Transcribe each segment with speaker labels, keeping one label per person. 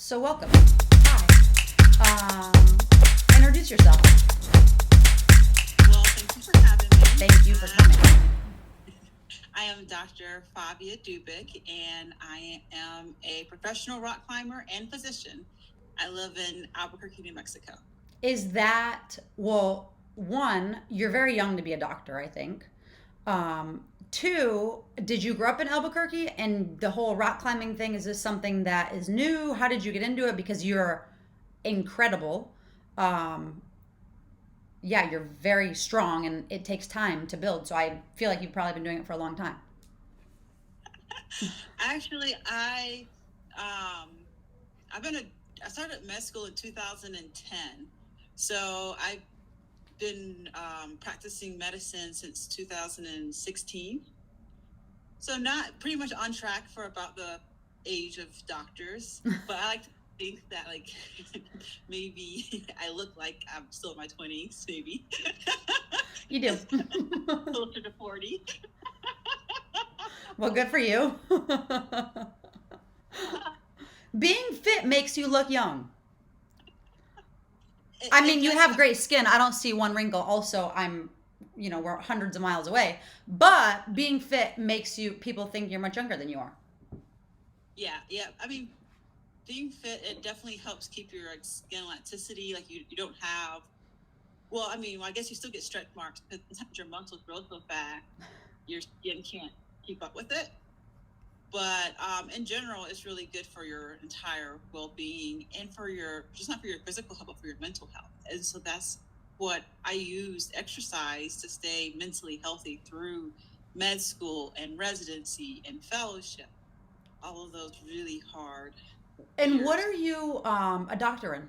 Speaker 1: So welcome. Hi. Introduce yourself.
Speaker 2: Well, thank you for having me.
Speaker 1: Thank you for coming.
Speaker 2: I am Dr. Favia Dubik, and I am a professional rock climber and physician. I live in Albuquerque, New Mexico.
Speaker 1: Is that, well, one, you're very young to be a doctor, I think. Two, did you grow up in Albuquerque and the whole rock climbing thing, is this something that is new? How did you get into it? Because you're incredible. Um, yeah, you're very strong and it takes time to build. So I feel like you've probably been doing it for a long time.
Speaker 2: Actually, um, I've been a I started med school in 2010, so I've been practicing medicine since 2016. So not pretty much on track for about the age of doctors, but I like to think that like maybe I look like I'm still in my 20s, maybe
Speaker 1: You do.
Speaker 2: closer to 40.
Speaker 1: Well, good for you. Being fit makes you look young.
Speaker 2: It,
Speaker 1: I
Speaker 2: it
Speaker 1: mean, you
Speaker 2: does
Speaker 1: have
Speaker 2: help.
Speaker 1: great skin. I don't see one wrinkle. Also, we're hundreds of miles away. But being fit makes people think you're much younger than you are.
Speaker 2: Yeah, yeah. I mean, being fit, it definitely helps keep your like, skin elasticity. Like you don't have. Well, I mean, I guess you still get stretch marks because sometimes your muscles grow so fast, your skin can't keep up with it. But in general, it's really good for your entire well-being and for your just not for your physical health, but for your mental health. And so that's what I used exercise to stay mentally healthy through med school and residency and fellowship. All of those really hard
Speaker 1: And what
Speaker 2: years.
Speaker 1: are you a doctor in?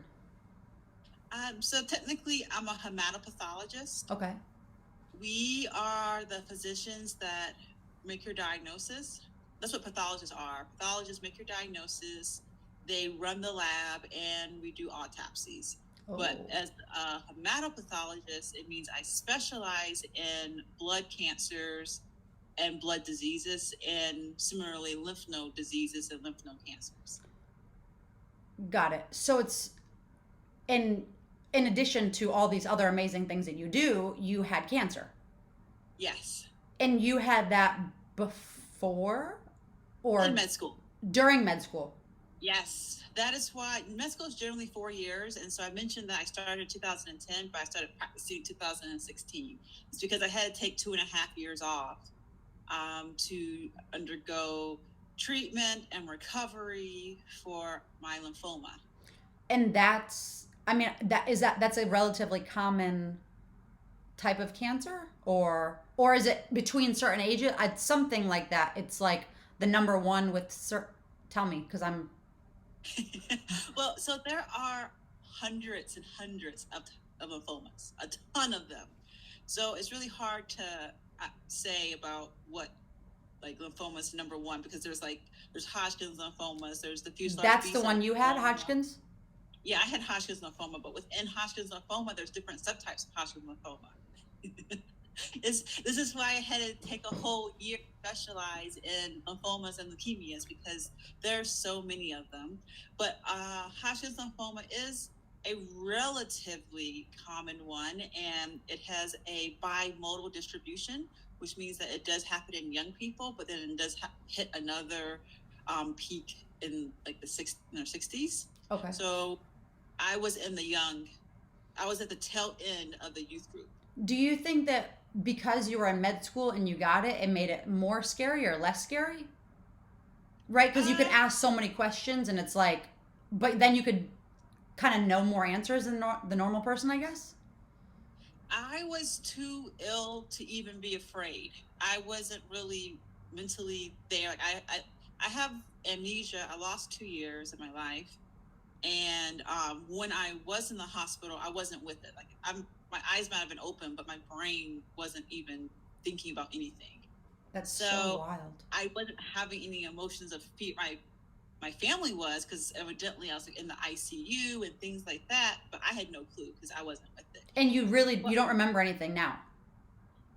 Speaker 2: So technically, I'm a hematopathologist.
Speaker 1: Okay.
Speaker 2: We are the physicians that make your diagnosis. That's what pathologists are. Pathologists make your diagnosis, they run the lab, and we do autopsies. But
Speaker 1: Oh.
Speaker 2: as a hematopathologist, it means I specialize in blood cancers and blood diseases, and similarly, lymph node diseases and lymph node cancers.
Speaker 1: Got it. So it's in in addition to all these other amazing things that you do, you had cancer.
Speaker 2: Yes,
Speaker 1: And you had that before
Speaker 2: in
Speaker 1: or
Speaker 2: med school.
Speaker 1: during med school.
Speaker 2: Yes, that is why med school is generally 4 years. And so I mentioned that I started in 2010, but I started practicing in 2016. It's because I had to take 2.5 years off to undergo treatment and recovery for my lymphoma.
Speaker 1: And that's a relatively common type of cancer, or is it between certain ages? It's something like that. It's like the number one with tell me because I'm
Speaker 2: Well, so there are hundreds and hundreds of lymphomas, a ton of them. So it's really hard to say about what like lymphomas number one because there's Hodgkin's lymphomas, there's diffuse large
Speaker 1: that's
Speaker 2: B
Speaker 1: the
Speaker 2: cell
Speaker 1: one you had,
Speaker 2: lymphoma.
Speaker 1: Hodgkin's.
Speaker 2: Yeah, I had Hodgkin's lymphoma, but within Hodgkin's lymphoma, there's different subtypes of Hodgkin's lymphoma. This is why I had to take a whole year to specialize in lymphomas and leukemias because there's so many of them. But Hodgkin's lymphoma is a relatively common one, and it has a bimodal distribution, which means that it does happen in young people, but then it does hit another peak in like in their 60s.
Speaker 1: Okay.
Speaker 2: So I was in the young, I was at the tail end of the youth group.
Speaker 1: Do you think that because you were in med school and you got it, it made it more scary or less scary? Right? Because you could
Speaker 2: Uh,
Speaker 1: ask so many questions, and it's like, but then you could kind of know more answers than the normal person, I guess.
Speaker 2: I was too ill to even be afraid. I wasn't really mentally there. Like I have amnesia. I lost 2 years of my life, and when I was in the hospital, I wasn't with it. Like my eyes might have been open, but my brain wasn't even thinking about anything.
Speaker 1: That's so
Speaker 2: So
Speaker 1: wild.
Speaker 2: I wasn't having any emotions of fear. My family was because evidently I was like in the ICU and things like that, but I had no clue because I wasn't with it.
Speaker 1: And you
Speaker 2: But
Speaker 1: don't remember anything now.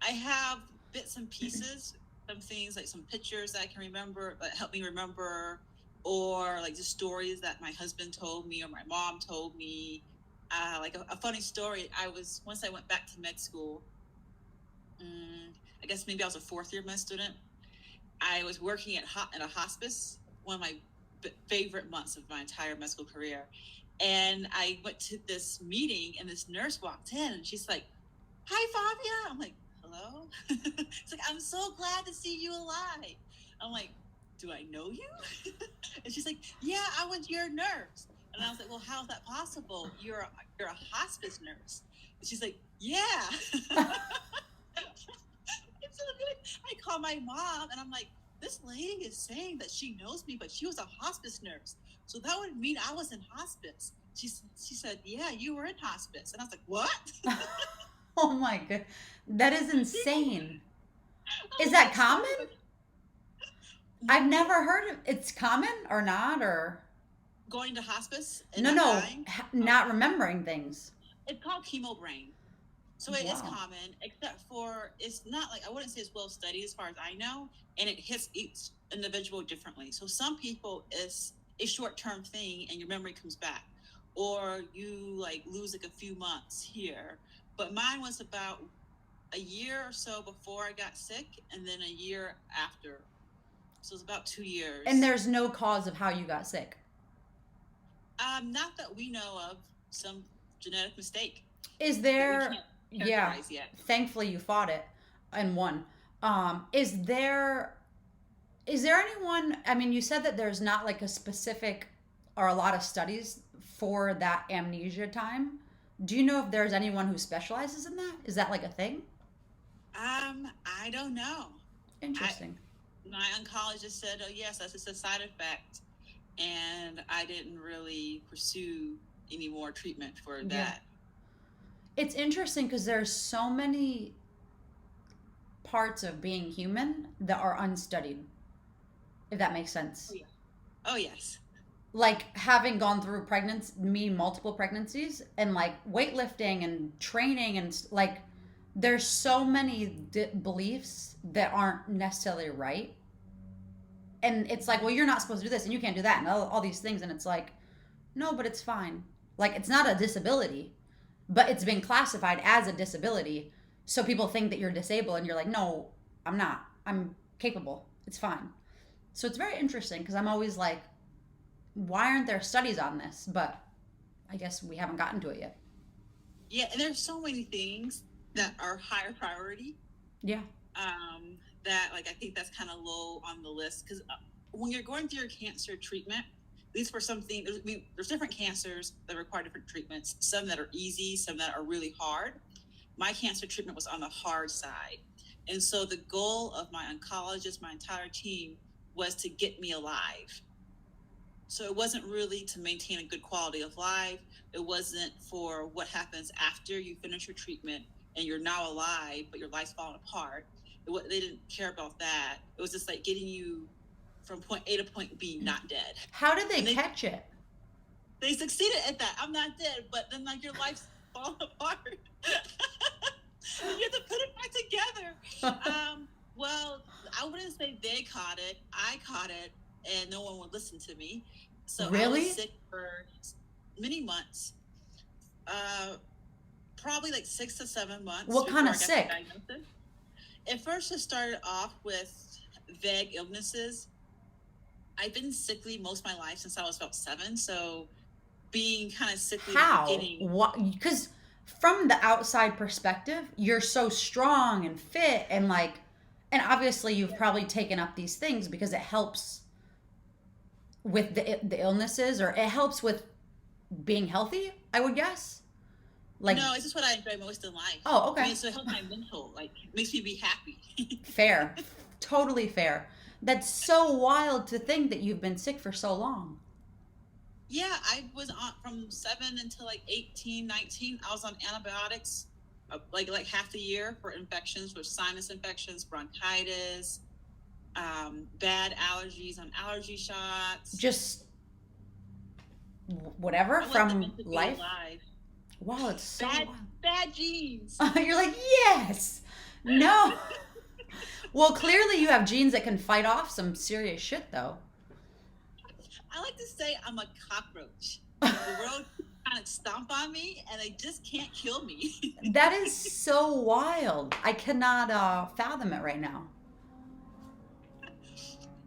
Speaker 2: I have bits and pieces, some things like some pictures that I can remember that help me remember, or like just stories that my husband told me or my mom told me. Like a funny story, once I went back to med school, I guess maybe I was a fourth year med student. I was working in a hospice, one of my favorite months of my entire med school career. And I went to this meeting and this nurse walked in and she's like, "Hi, Favia." I'm like, "Hello?" It's like, "I'm so glad to see you alive." I'm like, "Do I know you?" And she's like, "Yeah, I was your nurse." And I was like, "Well, how is that possible? You're a hospice nurse." And she's like, "Yeah." So I call my mom and I'm like, "This lady is saying that she knows me, but she was a hospice nurse. So that would mean I was in hospice." She said, "Yeah, you were in hospice." And I was like, "What?"
Speaker 1: Oh my god. That is insane. Is that common? I've never heard of it's common or not or
Speaker 2: Going to hospice and
Speaker 1: no
Speaker 2: not
Speaker 1: no
Speaker 2: dying?
Speaker 1: not remembering things.
Speaker 2: It's called chemo brain. So it is
Speaker 1: Wow.
Speaker 2: common, except for it's not like, I wouldn't say it's well studied as far as I know, and it hits each individual differently. So some people it's a short-term thing and your memory comes back, or you like lose like a few months here. But mine was about a year or so before I got sick, and then a year after. So it was about 2 years.
Speaker 1: And there's no cause of how you got sick.
Speaker 2: Not that we know of. Some genetic mistake.
Speaker 1: Is there yeah.
Speaker 2: Yet.
Speaker 1: Thankfully you fought it and won. Is there anyone, I mean, you said that there's not like a specific or a lot of studies for that amnesia time. Do you know if there's anyone who specializes in that? Is that like a thing?
Speaker 2: I don't know.
Speaker 1: Interesting.
Speaker 2: My oncologist said, "Oh yes, that's just a side effect," and I didn't really pursue any more treatment for that.
Speaker 1: Yeah. It's interesting because there's so many parts of being human that are unstudied, if that makes sense.
Speaker 2: Oh, yeah. Oh yes.
Speaker 1: Like having gone through multiple pregnancies and like weightlifting and training and like there's so many beliefs that aren't necessarily right. And it's like, well, you're not supposed to do this and you can't do that and all these things. And it's like, no, but it's fine. Like it's not a disability, but it's been classified as a disability. So people think that you're disabled and you're like, no, I'm not. I'm capable. It's fine. So it's very interesting because I'm always like, why aren't there studies on this? But I guess we haven't gotten to it yet.
Speaker 2: Yeah, and there's so many things that are higher priority.
Speaker 1: Yeah.
Speaker 2: That like I think that's kind of low on the list because when you're going through your cancer treatment, at least for something, there's different cancers that require different treatments. Some that are easy, some that are really hard. My cancer treatment was on the hard side, and so the goal of my oncologist, my entire team, was to get me alive. So it wasn't really to maintain a good quality of life. It wasn't for what happens after you finish your treatment and you're now alive, but your life's falling apart. They didn't care about that. It was just like getting you from point A to point B, not dead.
Speaker 1: How did they catch it?
Speaker 2: They succeeded at that. I'm not dead, but then like your life's falling apart. You have to put it back together. Well, I wouldn't say they caught it. I caught it, and no one would listen to me. So
Speaker 1: really?
Speaker 2: I was sick for many months. Probably like 6 to 7 months.
Speaker 1: What kind of sick?
Speaker 2: At first, it started off with vague illnesses. I've been sickly most of my life since I was about 7, so being kind of sickly
Speaker 1: How?
Speaker 2: in the beginning.
Speaker 1: What? Because from the outside perspective, you're so strong and fit and like, and obviously you've probably taken up these things because it helps with the illnesses or it helps with being healthy, I would guess. Like,
Speaker 2: no, it's just what I enjoy most in life.
Speaker 1: Oh, okay.
Speaker 2: I mean, so it helps my mental, like, makes me be happy.
Speaker 1: Fair. Totally fair. That's so wild to think that you've been sick for so long.
Speaker 2: Yeah, I was on from 7 until like 18, 19. I was on antibiotics like half the year for infections, with sinus infections, bronchitis, bad allergies on allergy shots.
Speaker 1: Just whatever from life. Wow, it's so
Speaker 2: bad genes.
Speaker 1: You're like, yes. No. Well, clearly you have genes that can fight off some serious shit, though.
Speaker 2: I like to say I'm a cockroach. The world kind of stomp on me, and they just can't kill me.
Speaker 1: That is so wild. I cannot fathom it right now.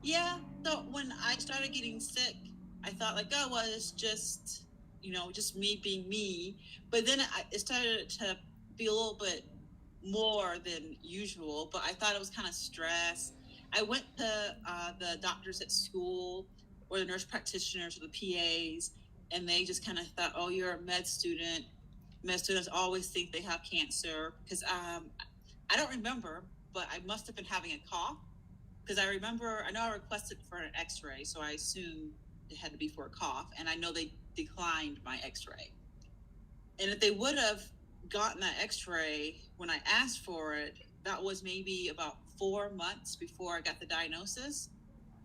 Speaker 2: Yeah. So when I started getting sick, I thought like, oh, well, it's just, just me being me. But then it started to be a little bit more than usual. But I thought it was kind of stress. I went to the doctors at school or the nurse practitioners or the PAs, and they just kind of thought, oh, you're a med student. Med students always think they have cancer because I don't remember, but I must have been having a cough because I know I requested for an x-ray, so I assumed it had to be for a cough, and I know they declined my x-ray. And if they would have gotten that x-ray when I asked for it, that was maybe about 4 months before I got the diagnosis.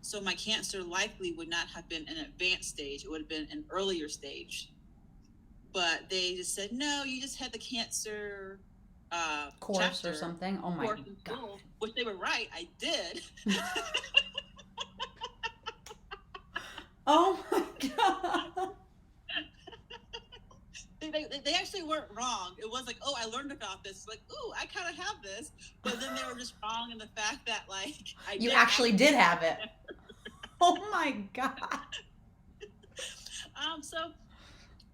Speaker 2: So my cancer likely would not have been an advanced stage, it would have been an earlier stage. But they just said, no, you just had the cancer
Speaker 1: Course
Speaker 2: chapter
Speaker 1: or something. Oh my
Speaker 2: course in
Speaker 1: god.
Speaker 2: school, which they were right, I did.
Speaker 1: Oh my god.
Speaker 2: They actually weren't wrong. It was like, oh, I learned about this. Like, oh, I kind of have this. But then they were just wrong in the fact that, like,
Speaker 1: You actually did have it. Oh my god.
Speaker 2: So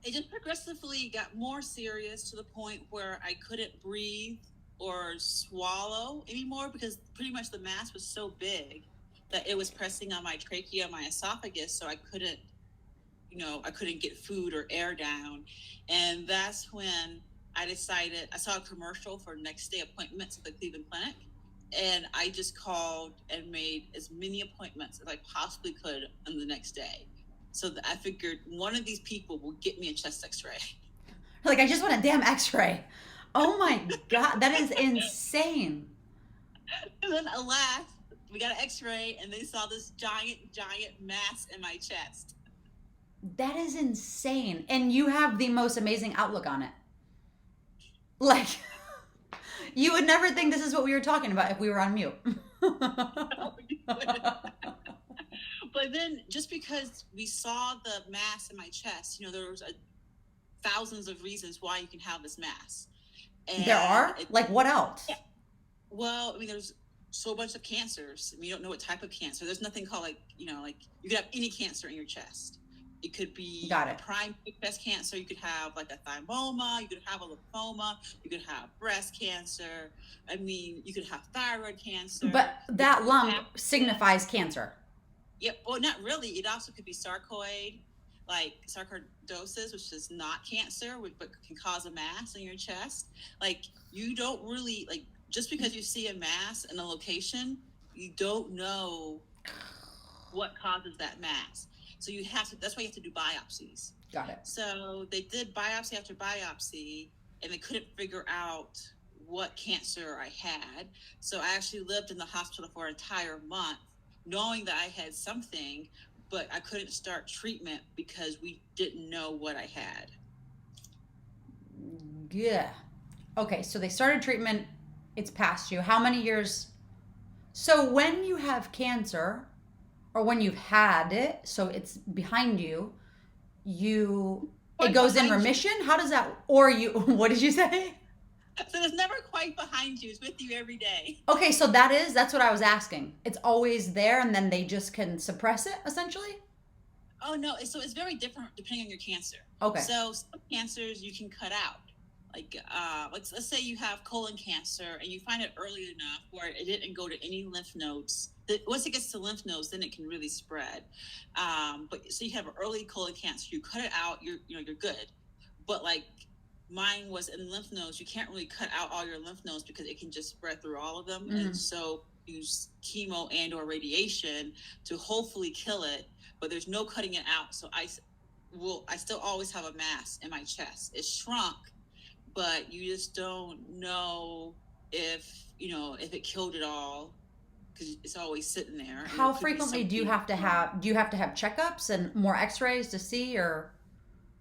Speaker 2: it just progressively got more serious to the point where I couldn't breathe or swallow anymore because pretty much the mass was so big that it was pressing on my trachea, my esophagus, so I couldn't get food or air down. And that's when I saw a commercial for next day appointments at the Cleveland Clinic. And I just called and made as many appointments as I possibly could on the next day. So that I figured one of these people will get me a chest x-ray.
Speaker 1: Like, I just want a damn x-ray. Oh my god, that is insane.
Speaker 2: And then alas, we got an x-ray and they saw this giant mass in my chest.
Speaker 1: That is insane. And you have the most amazing outlook on it. Like, you would never think this is what we were talking about if we were on mute.
Speaker 2: But then just because we saw the mass in my chest, there was thousands of reasons why you can have this mass.
Speaker 1: And there are? Like, what else?
Speaker 2: Yeah. Well, there's so much of cancers. You don't know what type of cancer. There's nothing called you could have any cancer in your chest. It could be a primary chest cancer. You could have like a thymoma. You could have a lymphoma. You could have breast cancer. You could have thyroid cancer.
Speaker 1: But that lump signifies cancer.
Speaker 2: Yep. Well, not really. It also could be sarcoid, like sarcoidosis, which is not cancer, but can cause a mass in your chest. Like, you don't really, just because you see a mass in a location, you don't know what causes that mass. So that's why you have to do biopsies.
Speaker 1: Got it.
Speaker 2: So they did biopsy after biopsy, and they couldn't figure out what cancer I had. So I actually lived in the hospital for an entire month, knowing that I had something, but I couldn't start treatment because we didn't know what I had.
Speaker 1: Yeah. Okay, so they started treatment. It's past you. How many years? So when you have cancer, or when you've had it, so it's behind you, it goes in remission? How does that, what did you say?
Speaker 2: So it's never quite behind you. It's with you every day.
Speaker 1: Okay, so that's what I was asking. It's always there and then they just can suppress it, essentially?
Speaker 2: Oh, no. So it's very different depending on your cancer.
Speaker 1: Okay.
Speaker 2: So some cancers you can cut out. Let's say you have colon cancer and you find it early enough where it didn't go to any lymph nodes. Once it gets to lymph nodes, then it can really spread. But so you have early colon cancer, you cut it out, you're good. But mine was in lymph nodes. You can't really cut out all your lymph nodes because it can just spread through all of them. Mm-hmm. And so use chemo and or radiation to hopefully kill it, but there's no cutting it out. So I still always have a mass in my chest. It's shrunk, but you just don't know if it killed it all because it's always sitting there.
Speaker 1: How frequently do you have to have checkups and more x-rays to see, or?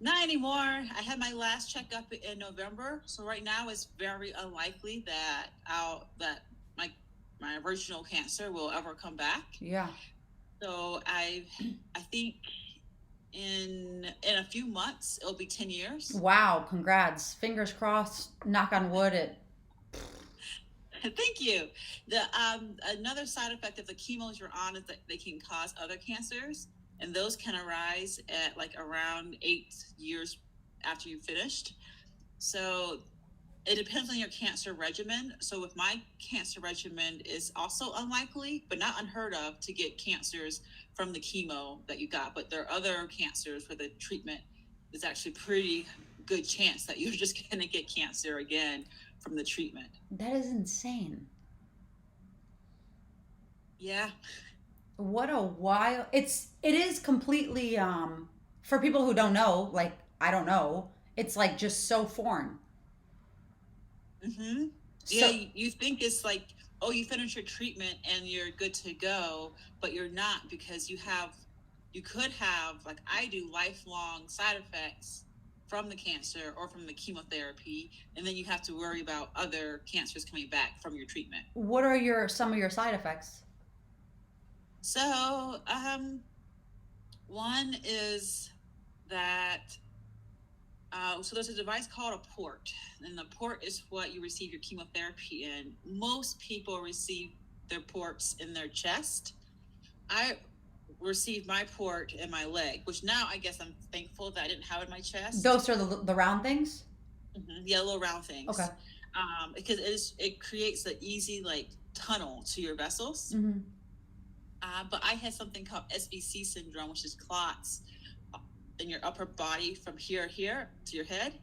Speaker 2: Not anymore. I had my last checkup in November, so right now it's very unlikely that my original cancer will ever come back.
Speaker 1: Yeah.
Speaker 2: So I think in a few months. It'll be 10 years.
Speaker 1: Wow, congrats. Fingers crossed, knock on wood.
Speaker 2: Thank you. The another side effect of the chemos you're on is that they can cause other cancers, and those can arise at like around 8 years after you finished. So it depends on your cancer regimen. So with my cancer regimen is also unlikely, but not unheard of, to get cancers from the chemo that you got. But there are other cancers where the treatment is actually pretty good chance that you're just going to get cancer again from the treatment.
Speaker 1: That is insane.
Speaker 2: Yeah.
Speaker 1: What a wild. It is completely for people who don't know, like I don't know, it's like just so foreign.
Speaker 2: Mm-hmm. Yeah,
Speaker 1: So
Speaker 2: you think it's like, oh, you finish your treatment and you're good to go, but you're not, because you could have, like I do, lifelong side effects from the cancer or from the chemotherapy, and then you have to worry about other cancers coming back from your treatment.
Speaker 1: what are your some of your side effects?
Speaker 2: So, one is that so there's a device called a port, and the port is what you receive your chemotherapy in. Most people receive their ports in their chest. I received my port in my leg, which now I guess I'm thankful that I didn't have it in my chest.
Speaker 1: Those are the round things?
Speaker 2: Yeah, little round
Speaker 1: Okay.
Speaker 2: things. Because it creates an easy like tunnel to your vessels.
Speaker 1: Mm-hmm.
Speaker 2: But I had something called SBC syndrome, which is clots in your upper body from here to your head,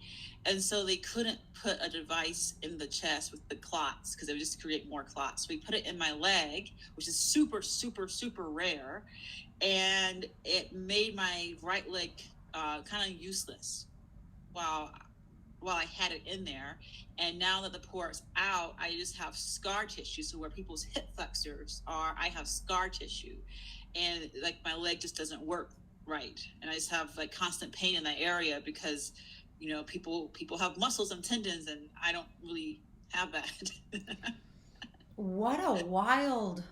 Speaker 2: and so they couldn't put a device in the chest with the clots because it would just create more clots. So we put it in my leg, which is super super super rare, and it made my right leg kind of useless while I had it in there. And now that the port's out, I just have scar tissue. So where people's hip flexors are, I have scar tissue, and like my leg just doesn't work right, and I just have like constant pain in that area because people have muscles and tendons, and I don't really have that.
Speaker 1: What a wild.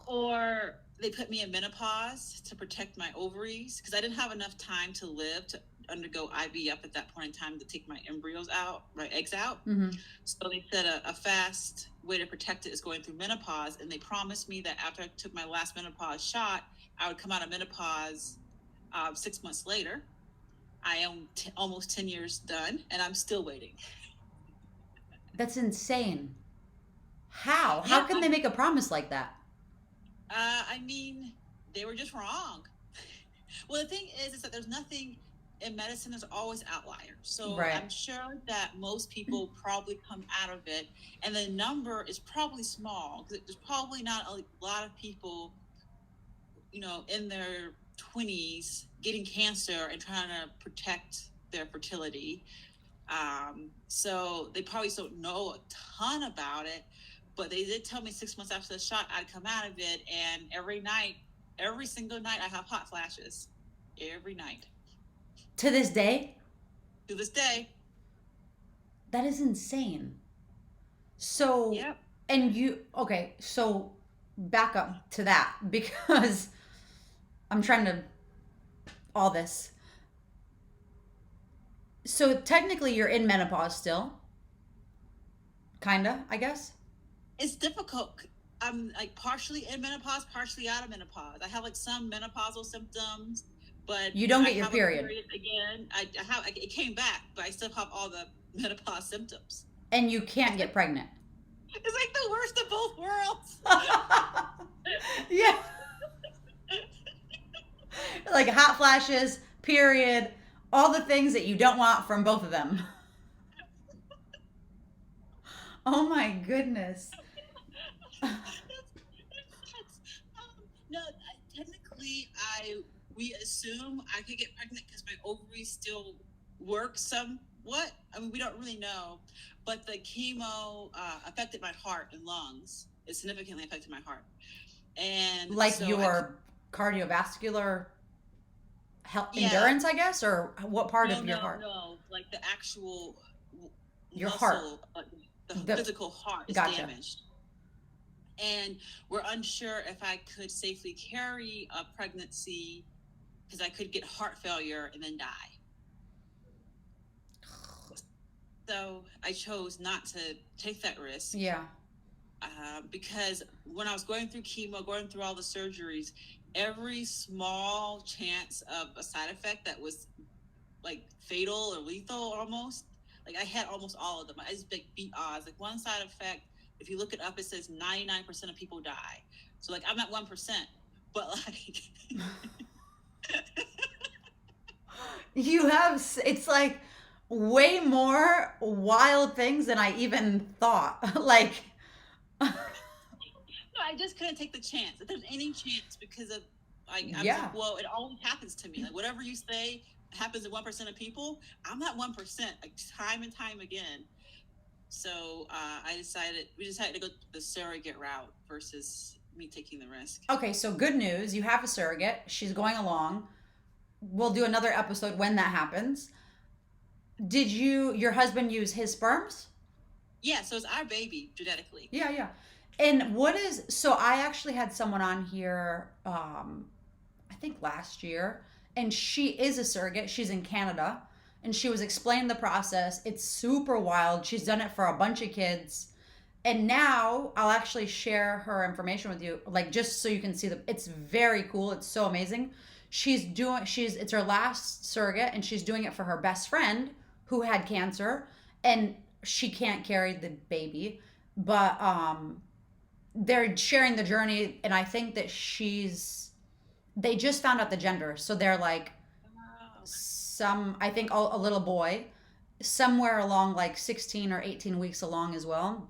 Speaker 2: Or they put me in menopause to protect my ovaries because I didn't have enough time to live to undergo IVF at that point in time to take my embryos out, my eggs out.
Speaker 1: Mm-hmm.
Speaker 2: So they said a fast way to protect it is going through menopause, and they promised me that after I took my last menopause shot, I would come out of menopause 6 months later. I am almost 10 years done, and I'm still waiting.
Speaker 1: That's insane. How? How
Speaker 2: Yeah,
Speaker 1: can they make a promise like that?
Speaker 2: I mean, they were just wrong. Well, the thing is that there's nothing in medicine. There's always outliers. So
Speaker 1: Right.
Speaker 2: I'm sure that most people probably come out of it, and the number is probably small because there's probably not a lot of people, in their 20s getting cancer and trying to protect their fertility. So they probably don't know a ton about it, but they did tell me 6 months after the shot I'd come out of it, and every single night I have hot flashes. Every night.
Speaker 1: To this day?
Speaker 2: To this day.
Speaker 1: That is insane. So,
Speaker 2: Yep.
Speaker 1: and okay, so back up to that because I'm trying to, all this. So technically you're in menopause still. Kinda, I guess.
Speaker 2: It's difficult. I'm like partially in menopause, partially out of menopause. I have like some menopausal symptoms, but
Speaker 1: You don't
Speaker 2: I
Speaker 1: get your
Speaker 2: have
Speaker 1: period.
Speaker 2: a period again. It came back, but I still have all the menopause symptoms.
Speaker 1: And you can't get pregnant.
Speaker 2: It's like the worst of both worlds.
Speaker 1: Yeah. Like hot flashes, period, all the things that you don't want from both of them. Oh my goodness.
Speaker 2: No, technically, we assume I could get pregnant because my ovaries still work somewhat. I mean, we don't really know, but the chemo affected my heart and lungs. It significantly affected my heart, and
Speaker 1: Like
Speaker 2: so
Speaker 1: your cardiovascular health
Speaker 2: yeah.
Speaker 1: endurance, I guess, or what part
Speaker 2: No,
Speaker 1: of your
Speaker 2: no,
Speaker 1: heart?
Speaker 2: no. Like the actual
Speaker 1: Your
Speaker 2: muscle,
Speaker 1: heart.
Speaker 2: the physical heart is
Speaker 1: Gotcha.
Speaker 2: damaged. And we're unsure if I could safely carry a pregnancy because I could get heart failure and then die. So I chose not to take that risk.
Speaker 1: Yeah.
Speaker 2: Because when I was going through chemo, going through all the surgeries, every small chance of a side effect that was like fatal or lethal almost, like I had almost all of them. I just beat odds. Like one side effect, if you look it up, it says 99% of people die. So like I'm at 1%, but like
Speaker 1: You have, it's like way more wild things than I even thought. Like,
Speaker 2: no, I just couldn't take the chance. If there's any chance, because of like I was
Speaker 1: yeah.
Speaker 2: like, well, it always happens to me. Like whatever you say happens to 1% of people. I'm that 1%, like time and time again. So we decided to go the surrogate route versus me taking the risk.
Speaker 1: Okay, so good news. You have a surrogate. She's going along. We'll do another episode when that happens. Did your husband use his sperms?
Speaker 2: Yeah, so it's our baby genetically.
Speaker 1: Yeah, yeah. And what is, so I actually had someone on here, I think last year, and she is a surrogate. She's in Canada, and she was explaining the process. It's super wild. She's done it for a bunch of kids. And now I'll actually share her information with you, like just so you can see it's very cool. It's so amazing. It's her last surrogate, and she's doing it for her best friend who had cancer, and she can't carry the baby, but they're sharing the journey, and I think that they just found out the gender, so they're like
Speaker 2: Wow.
Speaker 1: I think a little boy, somewhere along like 16 or 18 weeks along as well.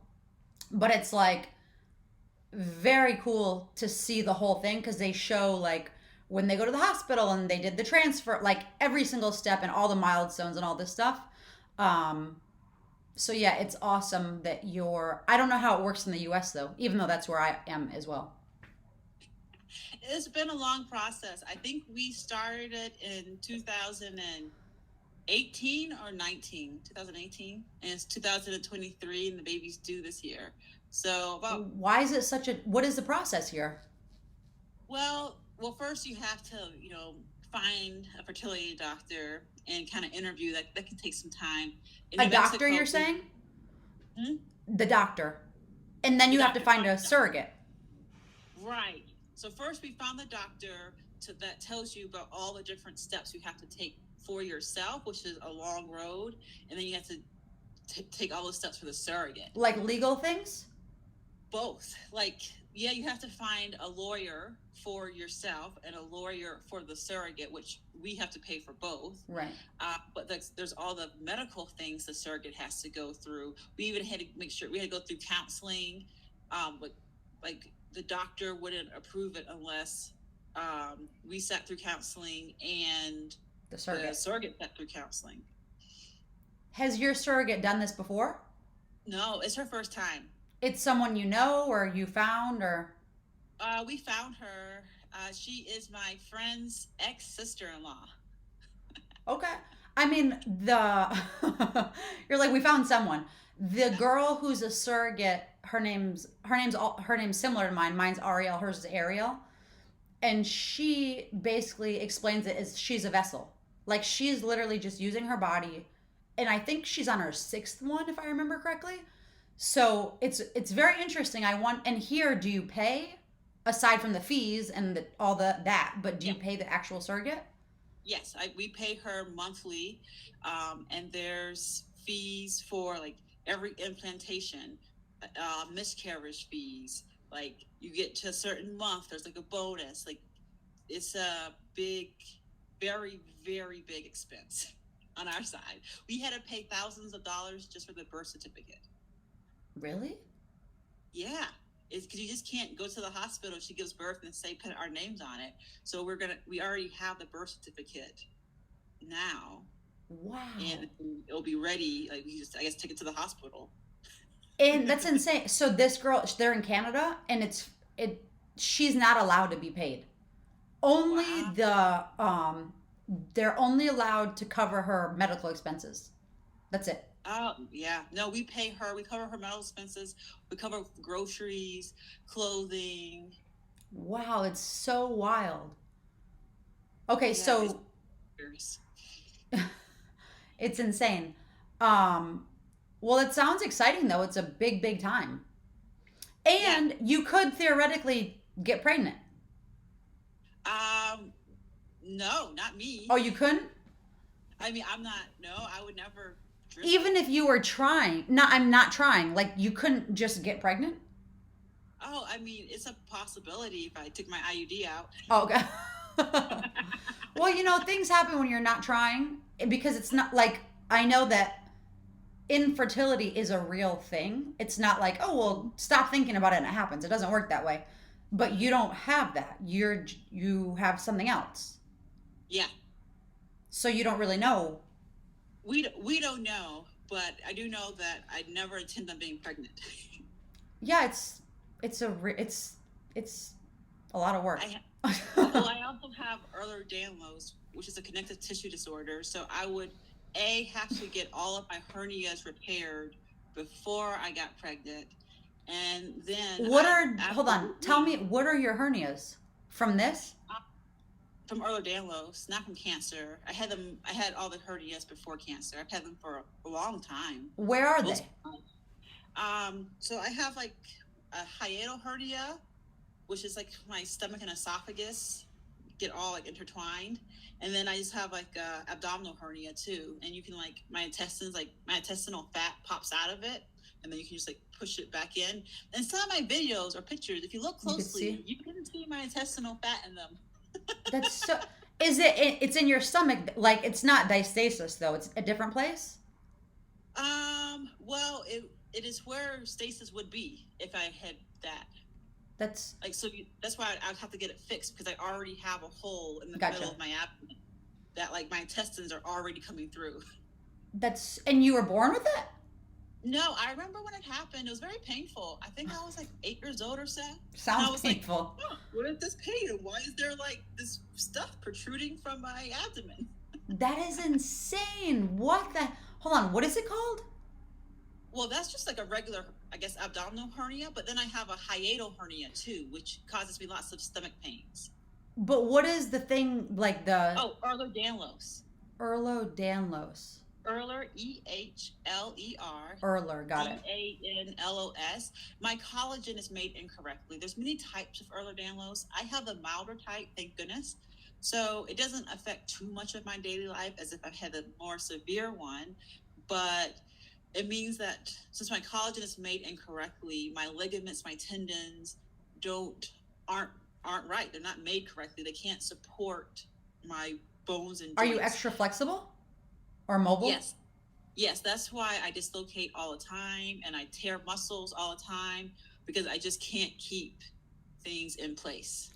Speaker 1: But it's like very cool to see the whole thing, because they show like when they go to the hospital and they did the transfer, like every single step and all the milestones and all this stuff. um so yeah, it's awesome that I don't know how it works in the US though, even though that's where I am as well.
Speaker 2: It's been a long process. I think we started it in 2018 or 19, 2018, and it's 2023, and the baby's due this year. So about
Speaker 1: Why is it what is the process here?
Speaker 2: well, first you have to, find a fertility doctor and kind of interview. That can take some time. In
Speaker 1: A
Speaker 2: New
Speaker 1: doctor,
Speaker 2: Mexico,
Speaker 1: you're saying?
Speaker 2: Hmm?
Speaker 1: The doctor. And then
Speaker 2: The
Speaker 1: you have to
Speaker 2: doctor
Speaker 1: find
Speaker 2: finds
Speaker 1: a
Speaker 2: out.
Speaker 1: surrogate.
Speaker 2: Right. So first we found the doctor that tells you about all the different steps you have to take for yourself, which is a long road, and then you have to take all the steps for the surrogate.
Speaker 1: Like legal things?
Speaker 2: Both. Like, yeah, you have to find a lawyer for yourself and a lawyer for the surrogate, which we have to pay for both.
Speaker 1: Right.
Speaker 2: But there's all the medical things the surrogate has to go through. We even had to make sure we had to go through counseling. Like the doctor wouldn't approve it unless we sat through counseling and
Speaker 1: The surrogate.
Speaker 2: the surrogate sat through counseling.
Speaker 1: Has your surrogate done this before?
Speaker 2: No, it's her first time.
Speaker 1: It's someone you know or you found, or
Speaker 2: We found her. She is my friend's ex-sister-in-law.
Speaker 1: okay. I mean, you're like, we found someone. The girl who's a surrogate, her name's similar to mine. Mine's Arielle, hers is Arielle. And she basically explains it as she's a vessel. Like she's literally just using her body. And I think she's on her sixth one, if I remember correctly. So it's very interesting. And here, do you pay aside from the fees and all that? But do you pay the actual surrogate?
Speaker 2: Yes, we pay her monthly, and there's fees for like every implantation, miscarriage fees. Like you get to a certain month, there's like a bonus. Like it's a big, very, very big expense on our side. We had to pay thousands of dollars just for the birth certificate.
Speaker 1: Really?
Speaker 2: Yeah, it's because you just can't go to the hospital. She gives birth and say put our names on it. So we already have the birth certificate now,
Speaker 1: Wow.
Speaker 2: and it'll be ready. Like we just, I guess, take it to the hospital.
Speaker 1: And that's insane. So this girl, they're in Canada, and she's not allowed to be paid. Only
Speaker 2: Wow.
Speaker 1: they're only allowed to cover her medical expenses. That's it.
Speaker 2: Oh yeah, no, we pay her. We cover her medical expenses. We cover groceries, clothing.
Speaker 1: Wow, it's so wild. Okay,
Speaker 2: Yeah, it's
Speaker 1: so
Speaker 2: years.
Speaker 1: it's insane. Um, well, it sounds exciting though. It's a big, big time.
Speaker 2: Yeah.
Speaker 1: And you could theoretically get pregnant.
Speaker 2: Um, no, not
Speaker 1: Oh,
Speaker 2: me.
Speaker 1: you couldn't?
Speaker 2: I mean, I'm not. No, I would never risk
Speaker 1: Even
Speaker 2: it.
Speaker 1: if you were trying. No, I'm not trying. Like you couldn't just get pregnant?
Speaker 2: Oh, I mean, it's a possibility if I took my IUD out.
Speaker 1: Oh, okay. Well, things happen when you're not trying because it's not like I know that infertility is a real thing. It's not like, oh, well, stop thinking about it and it happens. It doesn't work that way. But you don't have that. You have something else.
Speaker 2: Yeah,
Speaker 1: So you don't really know.
Speaker 2: we don't know, but I do know that I never intend on being pregnant.
Speaker 1: Yeah, it's a lot of work.
Speaker 2: I well, I also have Ehlers-Danlos, which is a connective tissue disorder. So I would have to get all of my hernias repaired before I got pregnant, and then
Speaker 1: What
Speaker 2: I
Speaker 1: are hold on. Tell
Speaker 2: absolutely
Speaker 1: me what are your hernias from this?
Speaker 2: from Ehlers-Danlos, not from cancer. I had them. I had all the hernias before cancer. I've had them for a long time.
Speaker 1: Where are
Speaker 2: Most
Speaker 1: they?
Speaker 2: so I have like a hiatal hernia, which is like my stomach and esophagus get all like intertwined, and then I just have like a abdominal hernia too. And you can like my intestines, like my intestinal fat pops out of it, and then you can just like push it back in. And some of my videos or pictures, if you look
Speaker 1: You could
Speaker 2: closely,
Speaker 1: see.
Speaker 2: you can see my intestinal fat in them.
Speaker 1: That's so. Is it's in your stomach? Like it's not diastasis though. It's a different place.
Speaker 2: Well, it is where stasis would be if I had that.
Speaker 1: That's
Speaker 2: Like, so that's why I'd have to get it fixed because I already have a hole in the middle
Speaker 1: gotcha.
Speaker 2: of my abdomen that like my intestines are already coming through.
Speaker 1: And you were born with it?
Speaker 2: No, I remember when it happened. It was very painful. I think I was like 8 years old or so. And I
Speaker 1: Sounds
Speaker 2: was like,
Speaker 1: painful.
Speaker 2: oh, what is this pain? And why is there like this stuff protruding from my abdomen?
Speaker 1: That is insane. What the? Hold on. What is it called?
Speaker 2: Well, that's just like a regular, I guess, abdominal hernia. But then I have a hiatal hernia too, which causes me lots of stomach pains.
Speaker 1: But what is the thing like the
Speaker 2: Oh, Ehlers-Danlos.
Speaker 1: Ehlers-Danlos?
Speaker 2: Erler, Ehler,
Speaker 1: Erler, got it.
Speaker 2: Danlos. My collagen is made incorrectly. There's many types of Ehlers-Danlos. I have the milder type, thank goodness. So it doesn't affect too much of my daily life as if I've had a more severe one. But it means that since my collagen is made incorrectly, my ligaments, my tendons don't aren't aren't right. They're not made correctly. They can't support my bones and
Speaker 1: Are you
Speaker 2: joints.
Speaker 1: extra flexible or mobile?
Speaker 2: Yes. Yes, that's why I dislocate all the time and I tear muscles all the time because I just can't keep things in place.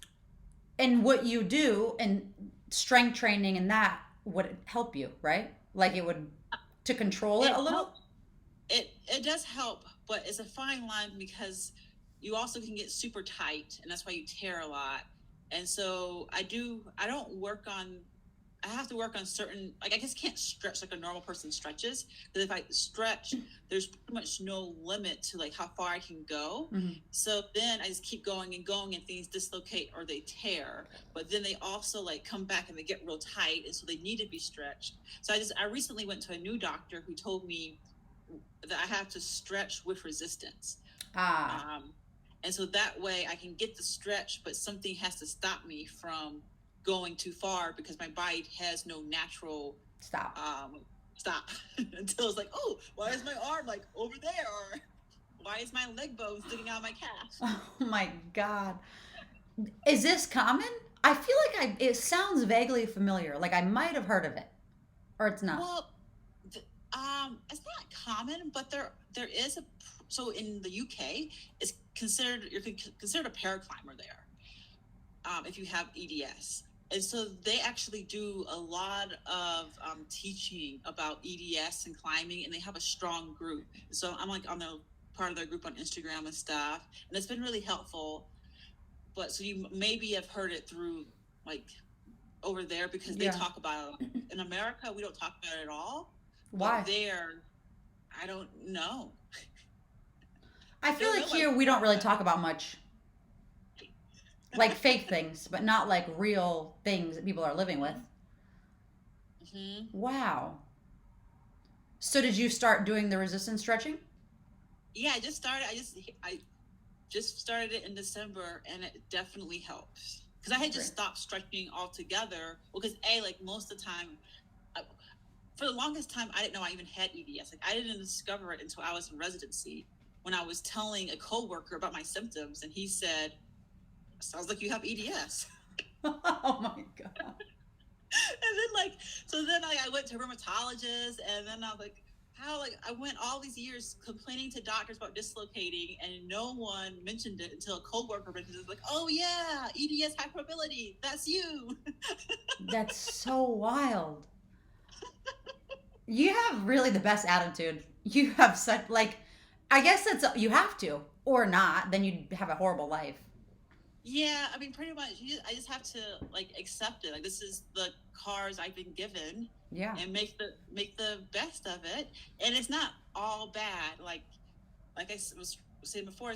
Speaker 1: And what you do and strength training and that would help you, right? Like it would to control it
Speaker 2: It
Speaker 1: a little?
Speaker 2: helps. It does help, but it's a fine line because you also can get super tight and that's why you tear a lot. And so I don't work on I have to work on certain, like I just can't stretch like a normal person stretches. Because if I stretch, there's pretty much no limit to like how far I can go.
Speaker 1: Mhm.
Speaker 2: So then I just keep going and going, and things dislocate or they tear. But then they also like come back and they get real tight, and so they need to be stretched. So I recently went to a new doctor who told me that I have to stretch with resistance.
Speaker 1: Ah,
Speaker 2: Um, and so that way I can get the stretch, but something has to stop me from going too far because my body has no natural
Speaker 1: stop.
Speaker 2: stop until it's like, oh, why is my arm like over there? Or why is my leg bone sticking out of my calf?
Speaker 1: Oh my God. Is this common? I feel like it sounds vaguely familiar. Like I might have heard of it. Or it's not.
Speaker 2: Well, it's not common, but there is a so in the UK, it's considered you're considered a paraclimber there if you have EDS. And so they actually do a lot of teaching about EDS and climbing, and they have a strong group. So I'm like on the part of their group on Instagram and stuff, and it's been really helpful. But so you maybe have heard it through like over there because they
Speaker 1: Yeah.
Speaker 2: talk about it. In America, we don't talk about it at all.
Speaker 1: Why?
Speaker 2: But there, I don't know.
Speaker 1: I feel
Speaker 2: Don't
Speaker 1: like
Speaker 2: know why
Speaker 1: here
Speaker 2: we
Speaker 1: we don't
Speaker 2: talk
Speaker 1: really
Speaker 2: about
Speaker 1: talk about much. Like fake things, but not like real things that people are living with.
Speaker 2: Hmm.
Speaker 1: Wow. So did you start doing the resistance stretching?
Speaker 2: Yeah, I just started. I just started it in December, and it definitely helps. Because I had just
Speaker 1: Great.
Speaker 2: stopped stretching altogether. Well, because like most of the time, I, for the longest time, I didn't know I even had EDS. Like I didn't discover it until I was in residency when I was telling a coworker about my symptoms, and he said, "Sounds like you have EDS."
Speaker 1: Oh my god.
Speaker 2: And then I went to rheumatologist, and then I was like, how, like, I went all these years complaining to doctors about dislocating, and no one mentioned it until a coworker mentioned it. Like, oh yeah, EDS hypermobility, that's you.
Speaker 1: That's so wild. You have really the best attitude. You have such like I guess that's you have to or not, then you'd have a horrible life.
Speaker 2: Yeah, I mean, pretty much. I just have to like accept it. Like this is the cards I've been given,
Speaker 1: Yeah.
Speaker 2: and make the best of it. And it's not all bad. Like I was saying before,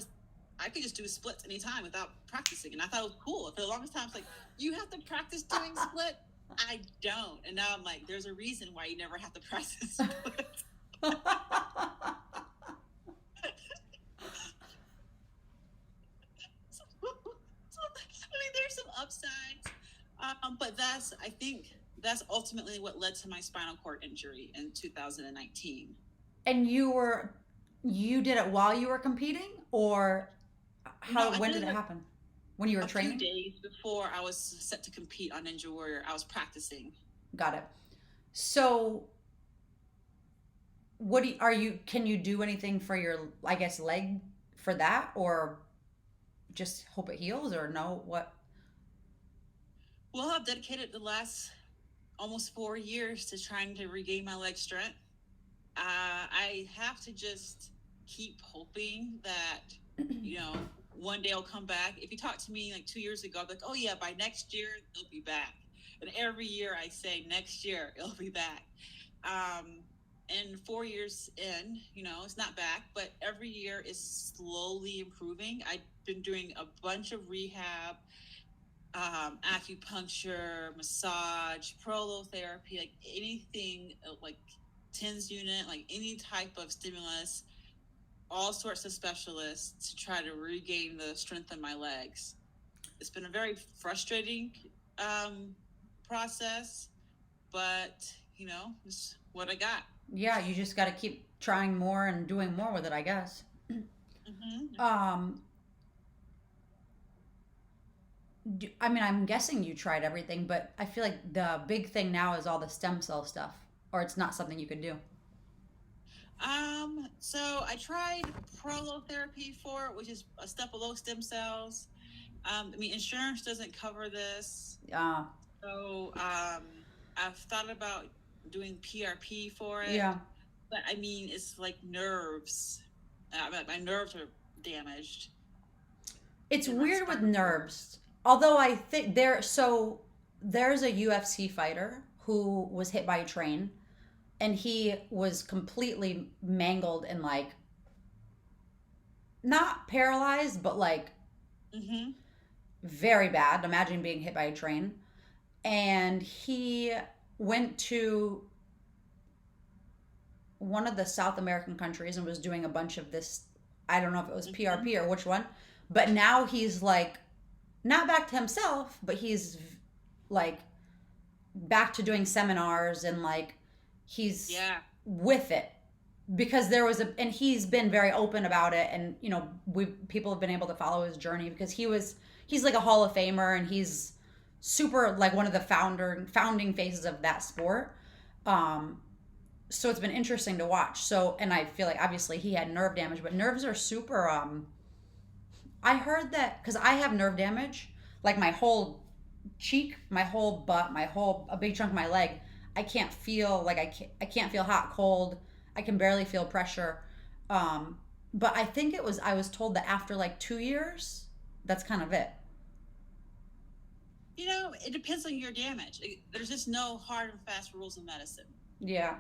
Speaker 2: I could just do splits anytime without practicing, and I thought it was cool. For the longest time, it's like you have to practice doing split. I don't, and now I'm like, there's a reason why you never have to practice splits. I mean, there's some upsides, but I think that's ultimately what led to my spinal cord injury in 2019.
Speaker 1: And you did it while you were competing or
Speaker 2: No,
Speaker 1: how
Speaker 2: I
Speaker 1: when
Speaker 2: did
Speaker 1: did
Speaker 2: it
Speaker 1: it happen? When you were
Speaker 2: a few
Speaker 1: training?
Speaker 2: days before I was set to compete on Ninja Warrior. I was practicing.
Speaker 1: Got it. So what do you, are you can you do anything for your I guess leg for that or just hope it heals or no what?
Speaker 2: Well, I've dedicated the last almost 4 years to trying to regain my leg strength. I have to just keep hoping that, one day I'll come back. If you talked to me like 2 years ago, I'd be like, oh yeah, by next year it'll be back. And every year I say next year it'll be back. Um, and 4 years in, it's not back, but every year is slowly improving. I've been doing a bunch of rehab, acupuncture, massage, prolotherapy, like anything, like TENS unit, like any type of stimulus, all sorts of specialists to try to regain the strength in my legs. It's been a very frustrating um, process, but it's what I got.
Speaker 1: Yeah, you just got to keep trying more and doing more with it, I guess.
Speaker 2: Hmm.
Speaker 1: Um, I mean, I'm guessing you tried everything, but I feel like the big thing now is all the stem cell stuff, or it's not something you could do.
Speaker 2: So I tried prolotherapy for it, which is a step below stem cells. I mean, insurance doesn't cover this.
Speaker 1: Uh,
Speaker 2: So I've thought about doing PRP for it,
Speaker 1: yeah,
Speaker 2: but I mean, it's like nerves. My nerves are damaged
Speaker 1: it's
Speaker 2: in my
Speaker 1: weird with
Speaker 2: spinal cord.
Speaker 1: nerves. Although I think there's a UFC fighter who was hit by a train, and he was completely mangled and like not paralyzed, but like
Speaker 2: Mm-hmm.
Speaker 1: very bad. Imagine being hit by a train. And he went to one of the South American countries and was doing a bunch of this. I don't know if it was
Speaker 2: Mm-hmm.
Speaker 1: PRP or which one, but now he's like not back to himself, but he's like back to doing seminars and like he's
Speaker 2: Yeah.
Speaker 1: with it because there was a and he's been very open about it and we people have been able to follow his journey because he's like a hall of famer and he's super like one of the founding faces of that sport. um so it's been interesting to watch. So and I feel like obviously he had nerve damage, but nerves are super I heard that because I have nerve damage, like my whole cheek, my whole butt, my whole a big chunk of my leg. I can't feel like I can't feel hot, cold. I can barely feel pressure. But I think I was told that after like 2 years, that's kind of it.
Speaker 2: It depends on your damage. There's just no hard and fast rules in medicine.
Speaker 1: Yeah,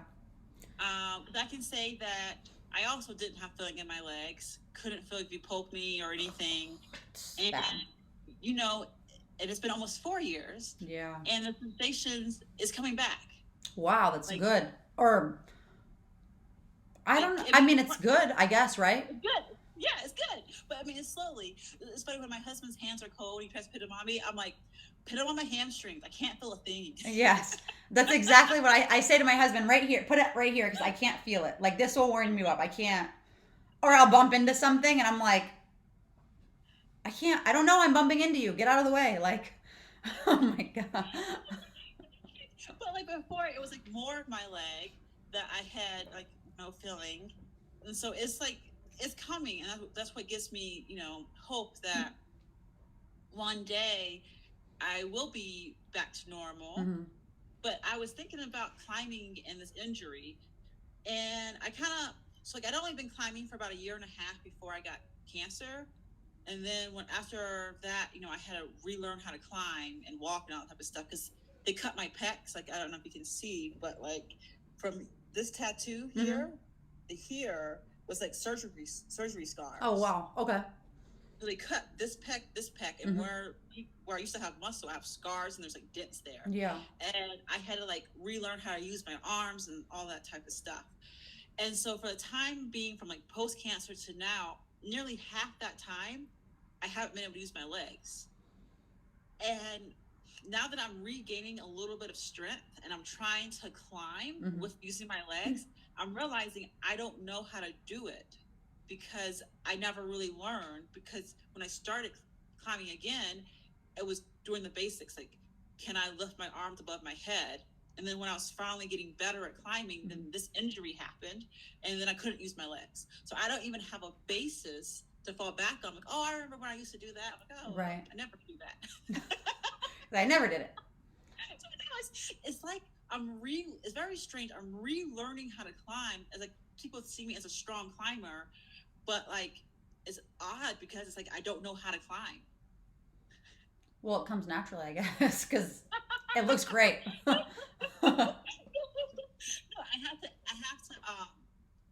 Speaker 2: But I can say that I also didn't have feeling in my legs, couldn't feel if you poke me or anything.
Speaker 1: it's
Speaker 2: And,
Speaker 1: bad.
Speaker 2: and it's been almost 4 years,
Speaker 1: Yeah.
Speaker 2: and the sensations is coming back.
Speaker 1: Wow, that's
Speaker 2: Like,
Speaker 1: good. Or I
Speaker 2: like
Speaker 1: don't know.
Speaker 2: I
Speaker 1: I
Speaker 2: mean,
Speaker 1: mean, it's good, I guess, right?
Speaker 2: it's good. Yeah, it's good. But I mean, it's slowly. It's funny when my husband's hands are cold. He tries to put them on me. I'm like, put them on my hamstrings. I can't feel a thing.
Speaker 1: Yes. That's exactly what I say to my husband right here. Put it right here because I can't feel it. Like this will wind me up. I can't. Or I'll bump into something and I'm like, I can't. I don't know. I'm bumping into you. Get out of the way. Like, oh my God.
Speaker 2: But like before, it was like more of my leg that I had like no feeling, and so it's like it's coming, and that's what gives me hope that one day I will be back to normal.
Speaker 1: Mm-hmm.
Speaker 2: But I was thinking about climbing and this injury, and I kind of so like I'd only been climbing for about a year and a half before I got cancer. And then when after that, I had to relearn how to climb and walk and all that type of stuff because they cut my pecs. Like I don't know if you can see, but like from this tattoo
Speaker 1: Mm-hmm.
Speaker 2: here to here was like surgery
Speaker 1: Oh,
Speaker 2: scars.
Speaker 1: wow. Okay.
Speaker 2: So they cut this pec, and
Speaker 1: Mm-hmm.
Speaker 2: where I used to have muscle, I have scars and there's like dents there.
Speaker 1: Yeah.
Speaker 2: And I had to like relearn how to use my arms and all that type of stuff. And so for the time being, from like post cancer to now, nearly half that time, I haven't been able to use my legs. And now that I'm regaining a little bit of strength and I'm trying to climb
Speaker 1: Mm-hmm.
Speaker 2: with using my legs, I'm realizing I don't know how to do it because I never really learned. Because when I started climbing again, it was doing the basics like, can I lift my arms above my head? And then when I was finally getting better at climbing, then this injury happened, and then I couldn't use my legs. So I don't even have a basis to fall back on. Like, oh, I remember when I used to do that. I'm like, oh,
Speaker 1: Right.
Speaker 2: I never do that.
Speaker 1: I never did it.
Speaker 2: So it's like it's very strange. I'm relearning how to climb as like people see me as a strong climber, but like it's odd because it's like I don't know how to climb.
Speaker 1: Well, it comes naturally, I guess, because it looks great.
Speaker 2: No,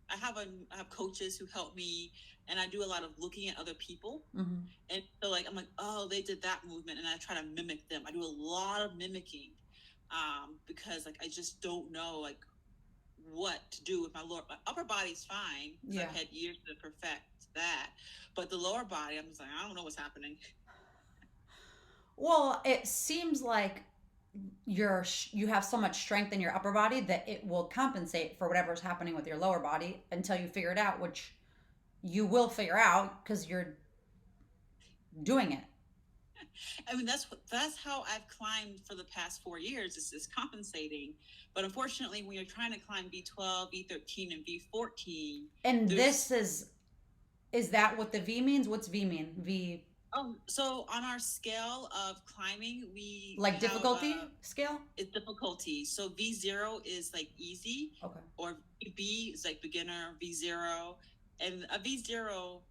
Speaker 2: I have coaches who help me, and I do a lot of looking at other people.
Speaker 1: Mm-hmm.
Speaker 2: And so like I'm like, oh, they did that movement, and I try to mimic them. I do a lot of mimicking, because like I just don't know like what to do with my upper body's fine. Yeah. I've had years to perfect that, but the lower body, I'm just like, I don't know what's happening.
Speaker 1: Well, it seems like you have so much strength in your upper body that it will compensate for whatever's happening with your lower body until you figure it out, which you will figure out because you're doing it.
Speaker 2: I mean, that's how I've climbed for the past 4 years. Is compensating, but unfortunately, when you're trying to climb V12, V13, and V14,
Speaker 1: and this is that what the V means? What's V mean? V.
Speaker 2: So on our scale of climbing, we
Speaker 1: like difficulty scale.
Speaker 2: It's difficulty. So V0 is like easy.
Speaker 1: Okay.
Speaker 2: Or B is like beginner. V0, and a V0,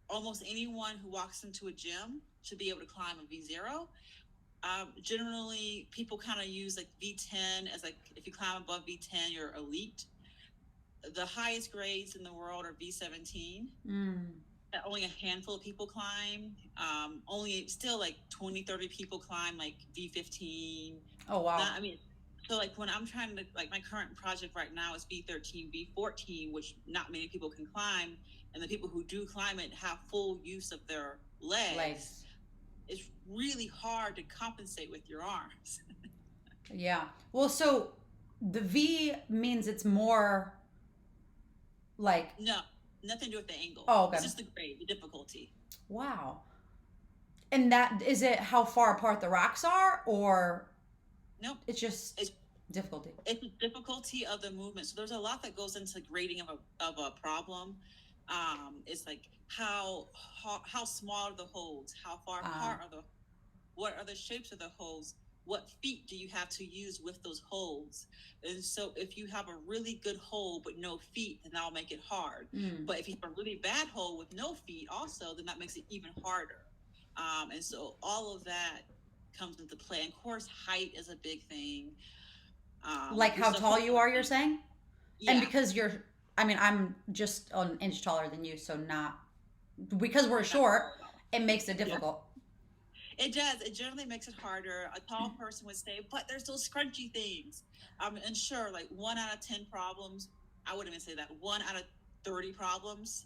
Speaker 2: almost anyone who walks into a gym should be able to climb a V0. Generally, people kind of use like V10 as like if you climb above V10, you're elite. The highest grades in the world are V17. Only a handful of people climb. Only still like 20-30 people climb like V15.
Speaker 1: Oh wow.
Speaker 2: I mean, so like when I'm trying to like my current project right now is V13, V14, which not many people can climb, and the people who do climb it have full use of their legs. It's really hard to compensate with your arms.
Speaker 1: Yeah. Well, so the V means it's more like
Speaker 2: no. Nothing to do with the angle.
Speaker 1: Oh, okay.
Speaker 2: It's just the grade, the difficulty.
Speaker 1: Wow. And that is it how far apart the rocks are, or
Speaker 2: nope.
Speaker 1: It's difficulty.
Speaker 2: It's the difficulty of the movement. So there's a lot that goes into grading of a problem. It's like how small are the holes? How far apart are what are the shapes of the holes? What feet do you have to use with those holes? And so if you have a really good hole but no feet, then that'll make it hard. But if you have a really bad hole with no feet also, then that makes it even harder. And so all of that comes into play. And of course, height is a big thing.
Speaker 1: Like how tall you are, you're saying?
Speaker 2: Yeah.
Speaker 1: And because I'm just an inch taller than you, so because we're short, it makes it difficult.
Speaker 2: It does. It generally makes it harder. A tall person would say, but there's those scrunchy things. And sure, like 1 out of 10 problems, I wouldn't even say that. 1 out of 30 problems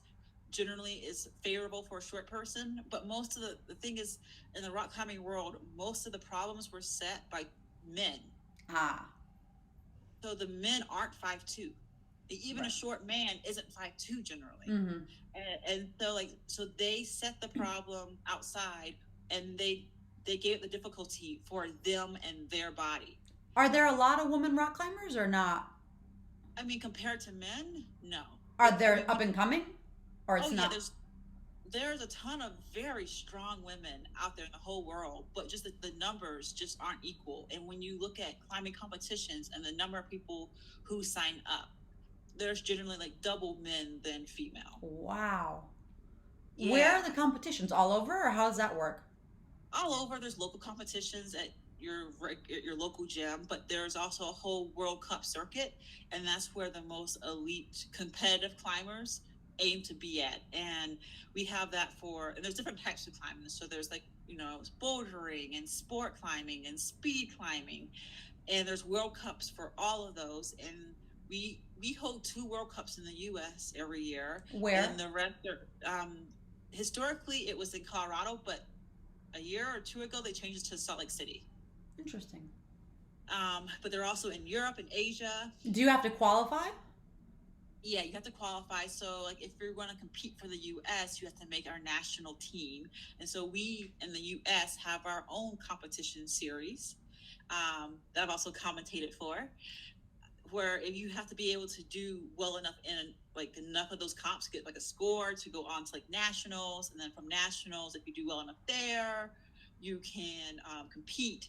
Speaker 2: generally is favorable for a short person. But most of the thing is, in the rock climbing world, most of the problems were set by men.
Speaker 1: Ah,
Speaker 2: So the men aren't 5'2". Even a
Speaker 1: right.
Speaker 2: short man isn't 5'2" generally.
Speaker 1: Mm-hmm.
Speaker 2: And so so they set the problem outside, and they gave the difficulty for them and their body.
Speaker 1: Are there a lot of women rock climbers or not?
Speaker 2: I mean, compared to men, no.
Speaker 1: Are
Speaker 2: I mean,
Speaker 1: there up and coming, or
Speaker 2: oh
Speaker 1: it's
Speaker 2: yeah,
Speaker 1: not?
Speaker 2: there's a ton of very strong women out there in the whole world, but just the numbers just aren't equal. And when you look at climbing competitions and the number of people who sign up, there's generally like double men than female.
Speaker 1: Wow. Where are
Speaker 2: Yeah,
Speaker 1: the competitions? All over, or how does that work?
Speaker 2: all over. There's local competitions at your local gym, but there's also a whole World Cup circuit, and that's where the most elite competitive climbers aim to be at. And we have that and there's different types of climbing. So there's like bouldering and sport climbing and speed climbing, and there's World Cups for all of those. And we hold 2 World Cups in the U.S. every year,
Speaker 1: Where?
Speaker 2: and the rest are historically it was in Colorado, but a year or two ago they changed it to Salt Lake City.
Speaker 1: Interesting.
Speaker 2: But they're also in Europe and Asia.
Speaker 1: Do you have to qualify?
Speaker 2: Yeah, you have to qualify. So like if you're going to compete for the US, you have to make our national team. And so we in the US have our own competition series that I've also commentated for, where if you have to be able to do well enough in like enough of those comps to get like a score to go on to like nationals, and then from nationals, if you do well enough there, you can compete.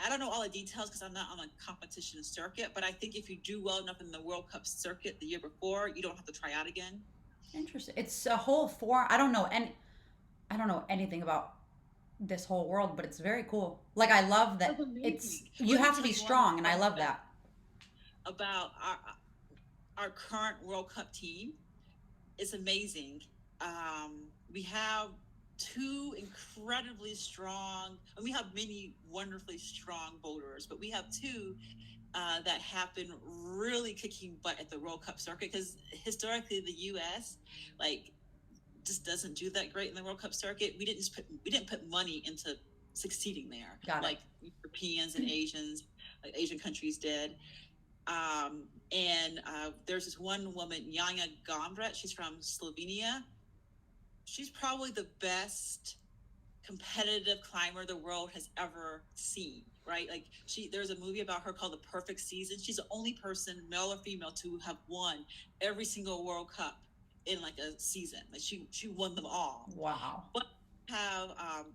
Speaker 2: I don't know all the details because I'm not on a competition circuit, but I think if you do well enough in the World Cup circuit the year before, you don't have to try out again.
Speaker 1: Interesting. It's a whole four. I don't know any. I don't know anything about this whole world, but it's very cool. Like I love
Speaker 2: That's
Speaker 1: that it's
Speaker 2: amazing.
Speaker 1: you
Speaker 2: Let me
Speaker 1: have to
Speaker 2: tell
Speaker 1: be
Speaker 2: you one
Speaker 1: strong, and I
Speaker 2: fun
Speaker 1: love
Speaker 2: fact
Speaker 1: that.
Speaker 2: about our current World Cup team. It's amazing. We have two incredibly strong, and we have many wonderfully strong boulders, but we have two that have been really kicking butt at the World Cup circuit because historically the U.S. like just doesn't do that great in the World Cup circuit. We didn't put money into succeeding there
Speaker 1: Got it.
Speaker 2: like Europeans and Asians, like Asian countries did. And there's this one woman, Janja Gombrich. She's from Slovenia. She's probably the best competitive climber the world has ever seen. Right? Like there's a movie about her called The Perfect Season. She's the only person, male or female, to have won every single World Cup in like a season. Like she won them all.
Speaker 1: Wow.
Speaker 2: But have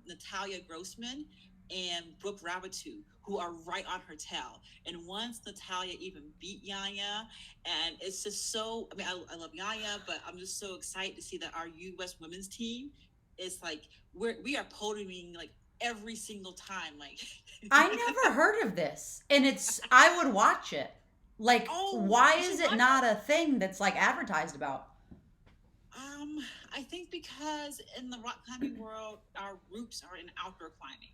Speaker 2: Natalia Grossman and Brooke Rabatou, who are right on her tail. And once Natalia even beat Yanya, and it's just so, I mean, I love Yanya, but I'm just so excited to see that our U.S. women's team is like, we are podiuming like every single time. Like,
Speaker 1: I never heard of this, and I would watch it. Like,
Speaker 2: oh,
Speaker 1: why
Speaker 2: you
Speaker 1: is
Speaker 2: should
Speaker 1: it
Speaker 2: watch
Speaker 1: not a thing that's like advertised about?
Speaker 2: I think because in the rock climbing world, our roots are in outdoor climbing.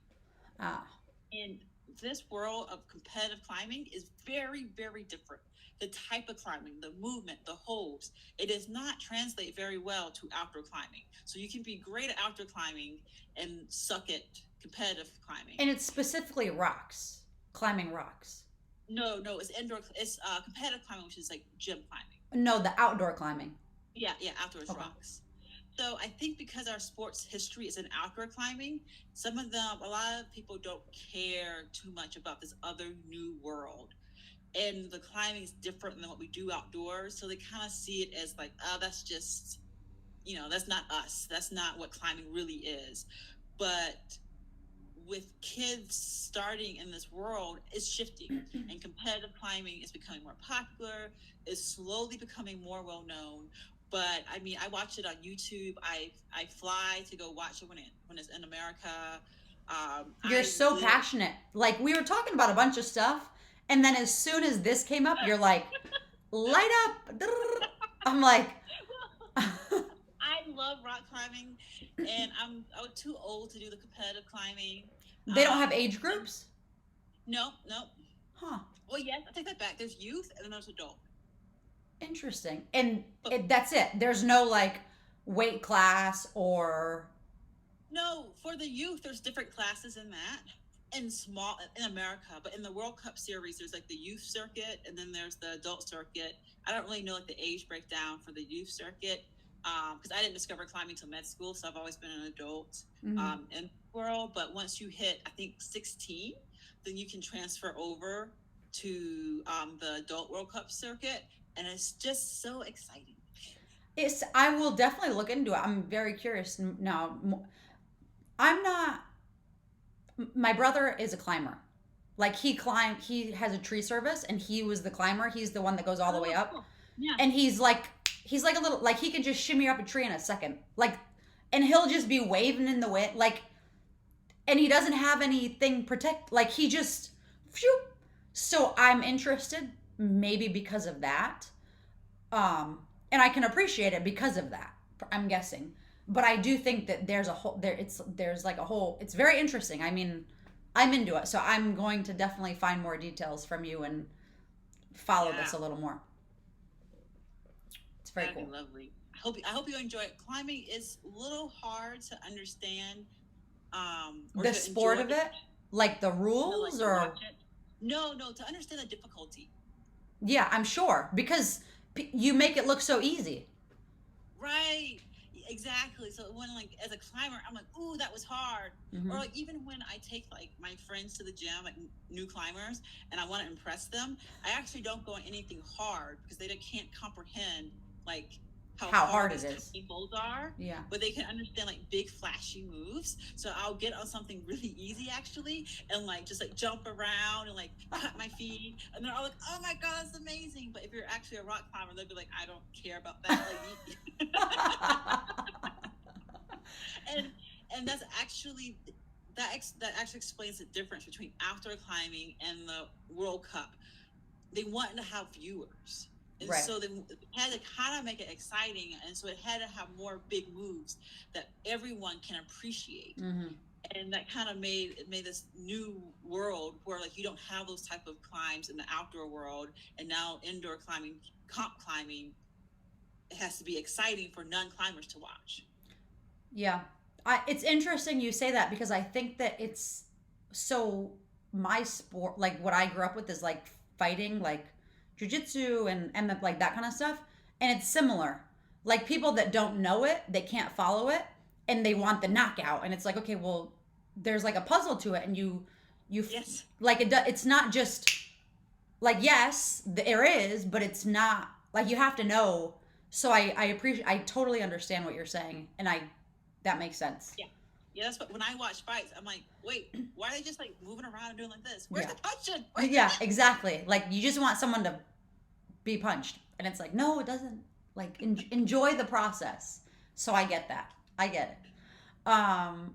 Speaker 1: Ah,
Speaker 2: And this world of competitive climbing is very, very different. The type of climbing, the movement, the holds, it does not translate very well to outdoor climbing. So you can be great at outdoor climbing and suck at competitive climbing.
Speaker 1: and it's specifically rocks, climbing rocks.
Speaker 2: No, it's indoor. It's competitive climbing, which is like gym climbing.
Speaker 1: No, the outdoor climbing.
Speaker 2: Yeah, outdoors
Speaker 1: Okay.
Speaker 2: rocks. So I think because our sports history is in outdoor climbing, a lot of people don't care too much about this other new world. And the climbing is different than what we do outdoors. So they kind of see it as like, oh, that's just, that's not us. That's not what climbing really is. But with kids starting in this world, it's shifting, and competitive climbing is becoming more popular, is slowly becoming more well known. But I mean, I watch it on YouTube. I fly to go watch it when it's in America.
Speaker 1: You're
Speaker 2: I
Speaker 1: so
Speaker 2: live.
Speaker 1: passionate. Like we were talking about a bunch of stuff, and then as soon as this came up, you're like, light up. I'm like,
Speaker 2: I love rock climbing, and I was too old to do the competitive climbing.
Speaker 1: They don't have
Speaker 2: Um,
Speaker 1: age
Speaker 2: and
Speaker 1: groups?
Speaker 2: no, no.
Speaker 1: Huh.
Speaker 2: Well, yes, I take that back. There's youth and then there's adult.
Speaker 1: Interesting. And
Speaker 2: But
Speaker 1: that's it. There's no like weight class or
Speaker 2: no, for the youth, there's different classes in that. In small in America, but in the World Cup series, there's like the youth circuit, and then there's the adult circuit. I don't really know like the age breakdown for the youth circuit because I didn't discover climbing till med school, so I've always been an adult
Speaker 1: Mhm.
Speaker 2: in the world. But once you hit, I think 16, then you can transfer over to the adult World Cup circuit, and it's just so exciting.
Speaker 1: It's I will definitely look into it. I'm very curious now. I'm not my brother is a climber. Like he has a tree service and he was the climber. He's the one that goes all the way
Speaker 2: Oh,
Speaker 1: up.
Speaker 2: cool. Yeah.
Speaker 1: And he's like a little like he can just shimmy up a tree in a second. Like and he'll just be waving in the wind like and he doesn't have anything protect like he just phew. So I'm interested maybe because of that. And I can appreciate it because of that. I'm guessing. But I do think that there's a whole there's like a whole it's very interesting. I mean, I'm into it. So I'm going to definitely find more details from you and follow
Speaker 2: Yeah.
Speaker 1: this a little more. It's very
Speaker 2: That'd
Speaker 1: cool.
Speaker 2: be lovely. I hope you enjoy it. Climbing is a little hard to understand, or
Speaker 1: The
Speaker 2: to
Speaker 1: sport
Speaker 2: enjoy.
Speaker 1: of it, like the
Speaker 2: Like
Speaker 1: rules
Speaker 2: to
Speaker 1: or
Speaker 2: watch it. No, no, to understand the difficulty.
Speaker 1: yeah, I'm sure because you make it look so easy.
Speaker 2: Right. Exactly. So when like as a climber, I'm like, ooh, that was hard. Or
Speaker 1: Hmm.
Speaker 2: like even when I take like my friends to the gym, like new climbers, and I want to impress them, I actually don't go on anything hard because they can't comprehend like how
Speaker 1: How
Speaker 2: hard
Speaker 1: hard it
Speaker 2: these
Speaker 1: is.
Speaker 2: tiny holds are.
Speaker 1: Yeah.
Speaker 2: But they can understand like big flashy moves. So I'll get on something really easy actually, and like just like jump around and like cut my feet, and they're all like, "Oh my god, it's amazing!" But if you're actually a rock climber, they'll be like, "I don't care about that." Like, and that's actually that actually explains the difference between outdoor climbing and the World Cup. They wanted to have viewers. And
Speaker 1: Right.
Speaker 2: so they had to kind of make it exciting, and so it had to have more big moves that everyone can appreciate.
Speaker 1: Hmm.
Speaker 2: And that kind of made this new world where like you don't have those type of climbs in the outdoor world, and now indoor climbing, comp climbing, it has to be exciting for non-climbers to watch.
Speaker 1: Yeah. It's interesting you say that because I think that it's so my sport, like what I grew up with is like fighting, like jujitsu and MMA, like that kind of stuff. And it's similar. Like people that don't know it, they can't follow it and they want the knockout. And it's like, okay, well, there's like a puzzle to it. And
Speaker 2: Yes.
Speaker 1: like it's not just like, yes, there is, but it's not like you have to know. So I appreciate, I totally understand what you're saying. And that makes sense.
Speaker 2: Yeah. Yeah, that's what when I watch fights, I'm like, wait, why are they just like moving around and doing like this? Where's
Speaker 1: Yeah.
Speaker 2: the punching? Where's the
Speaker 1: Yeah, exactly. Like you just want someone to be punched, and it's like no, it doesn't. Like enjoy the process. So I get that. I get it. Wow,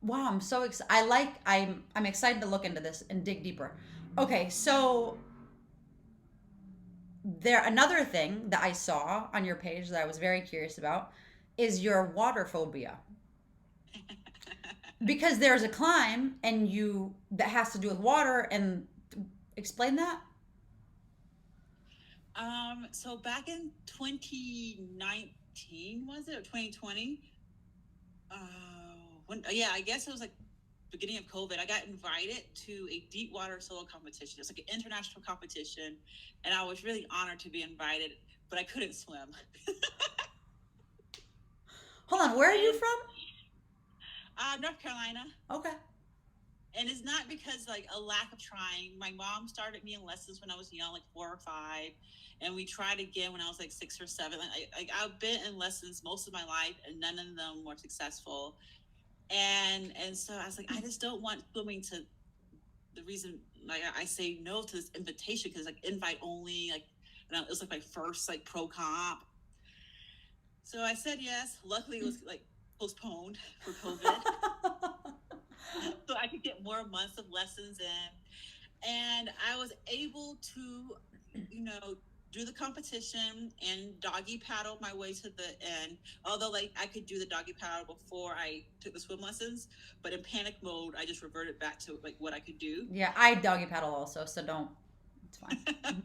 Speaker 1: I'm so excited. I'm excited to look into this and dig deeper. Okay, so there another thing that I saw on your page that I was very curious about is your water phobia. Because there's a climb and you that has to do with water and explain that.
Speaker 2: So back in 2019, was it, or 2020? Uh, yeah, I guess it was like beginning of COVID. I got invited to a deep water solo competition. It's like an international competition, and I was really honored to be invited, but I couldn't swim.
Speaker 1: Hold on, where are you
Speaker 2: And
Speaker 1: from?
Speaker 2: North Carolina.
Speaker 1: Okay.
Speaker 2: And it's not because like a lack of trying. My mom started me in lessons when I was young, like 4 or 5, and we tried again when I was like 6 or 7. I've been in lessons most of my life, and none of them were successful. And so I was like, I just don't want swimming to the reason like I say no to this invitation because like invite only like it was like my first like pro comp. So I said yes. Luckily, it was like postponed for COVID, so I could get more months of lessons in. And I was able to, you know, do the competition and doggy paddle my way to the end. Although, like, I could do the doggy paddle before I took the swim lessons, but in panic mode, I just reverted back to like what I could do.
Speaker 1: Yeah, I doggy paddle also, so don't. It's fine.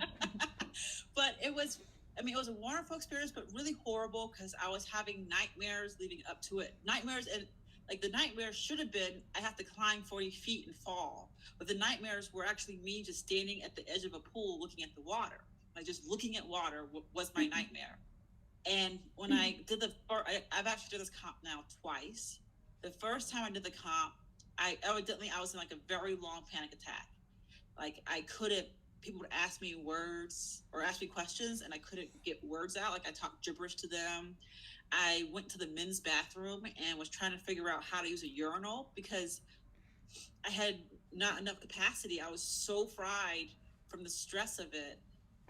Speaker 2: But it was, I mean, it was a wonderful experience, but really horrible because I was having nightmares leading up to it. Nightmares, and like the nightmares should have been I have to climb 40 feet and fall. But the nightmares were actually me just standing at the edge of a pool looking at the water. Like just looking at water was my nightmare. And when I did I've actually done this comp now twice. The first time I did the comp, I was in like a very long panic attack. Like I couldn't, people would ask me words or ask me questions and I couldn't get words out. Like I talked gibberish to them. I went to the men's bathroom and was trying to figure out how to use a urinal because I had not enough capacity. I was so fried from the stress of it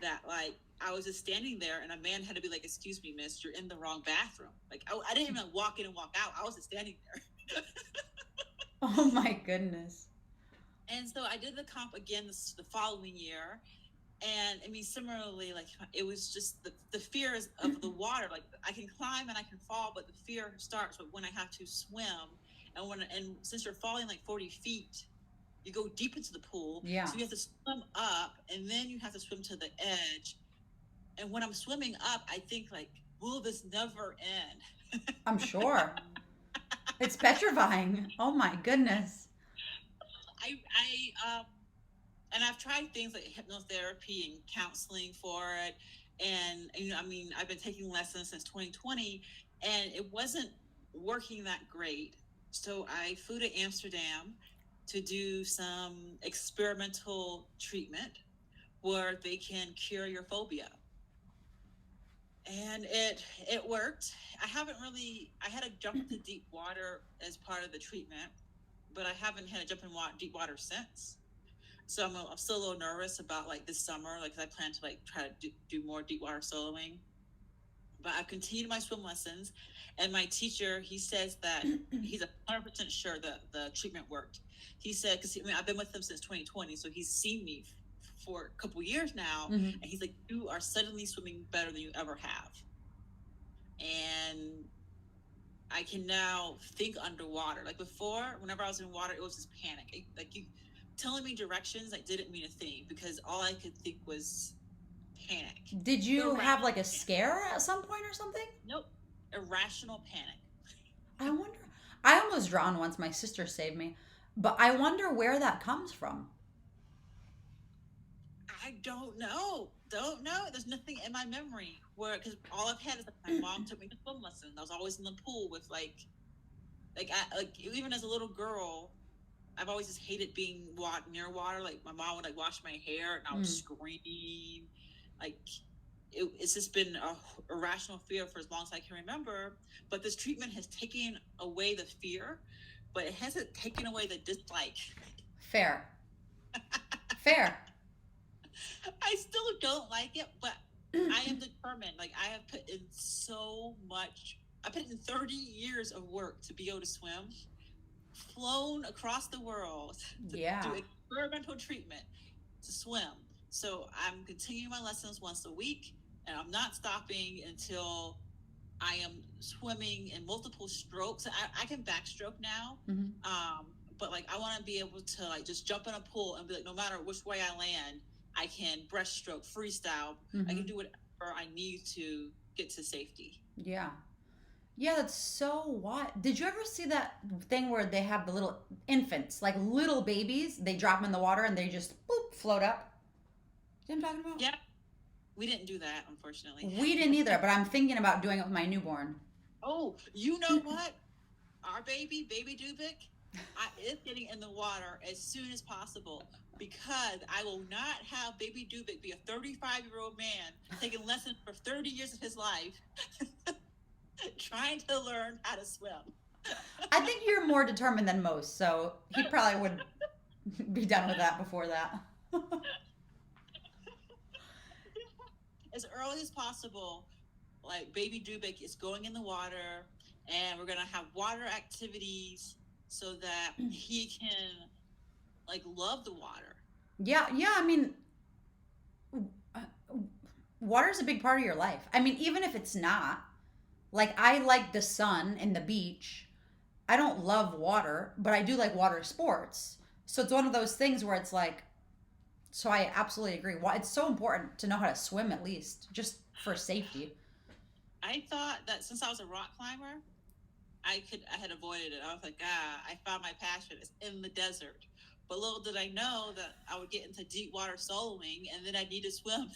Speaker 2: that like I was just standing there and a man had to be like, "Excuse me, miss, you're in the wrong bathroom." Like I didn't even walk in and walk out. I was just standing there.
Speaker 1: Oh my goodness.
Speaker 2: And so I did the comp again the following year. And I mean, similarly, like it was just the fears of the water. Like I can climb and I can fall, but the fear starts when I have to swim. And since you're falling like 40 feet, you go deep into the pool.
Speaker 1: Yeah.
Speaker 2: So you have to swim up and then you have to swim to the edge. And when I'm swimming up, I think like, will this never end?
Speaker 1: I'm sure. It's petrifying. Oh my goodness.
Speaker 2: And I've tried things like hypnotherapy and counseling for it. And you know, I mean, I've been taking lessons since 2020 and it wasn't working that great. So I flew to Amsterdam to do some experimental treatment where they can cure your phobia. And it worked. I had to jump into deep water as part of the treatment, but I haven't had to jump in deep water since. So I'm still a little nervous about like this summer, like 'cause I plan to like try to do more deep water soloing. But I've continued my swim lessons, and my teacher, he says that he's 100% sure that the treatment worked. He said, because I mean, I've been with him since 2020, so he's seen me for a couple years now, and he's like, "You are suddenly swimming better than you ever have," and I can now think underwater. Like before, whenever I was in water, it was just panic. Like you telling me directions, like didn't mean a thing because all I could think was panic.
Speaker 1: Did you have like a scare at some point or something?
Speaker 2: Nope. Irrational panic.
Speaker 1: I wonder. I almost drowned once. My sister saved me. But I wonder where that comes from.
Speaker 2: I don't know. Don't know. There's nothing in my memory where, because all I've had is like my mom took me to swim lessons. I was always in the pool with even as a little girl, I've always just hated being near water. Like my mom would like wash my hair and I would scream. Like it's just been a irrational fear for as long as I can remember. But this treatment has taken away the fear, but it hasn't taken away the dislike.
Speaker 1: Fair. Fair.
Speaker 2: I still don't like it, but I am determined. Like I have put in so much. I put in 30 years of work to be able to swim, flown across the world to do experimental treatment to swim. So I'm continuing my lessons once a week, and I'm not stopping until I am swimming in multiple strokes. I can backstroke now, but like I want to be able to like just jump in a pool and be like, no matter which way I land, I can breaststroke, freestyle. I can do whatever I need to get to safety.
Speaker 1: Yeah. Yeah, that's so what? Did you ever see that thing where they have the little infants, like little babies, they drop them in the water and they just boop, float up? You know what I'm talking about?
Speaker 2: Yeah. We didn't do that, unfortunately.
Speaker 1: We didn't either, but I'm thinking about doing it with my newborn.
Speaker 2: Oh, you know what? Our baby Dubik, is getting in the water as soon as possible because I will not have baby Dubik be a 35-year-old man taking lessons for 30 years of his life trying to learn how to swim.
Speaker 1: I think you're more determined than most, so he probably would be done with that before that.
Speaker 2: As early as possible, like baby Dubik is going in the water and we're going to have water activities so that he can like love the water.
Speaker 1: Yeah, I mean, water is a big part of your life. I mean, even if it's not, like I like the sun and the beach. I don't love water, but I do like water sports. So it's one of those things where it's like, so I absolutely agree. It's so important to know how to swim at least, just for safety.
Speaker 2: I thought that since I was a rock climber, I had avoided it. I was like, I found my passion. It's in the desert. But little did I know that I would get into deep water soloing and then I'd need to swim.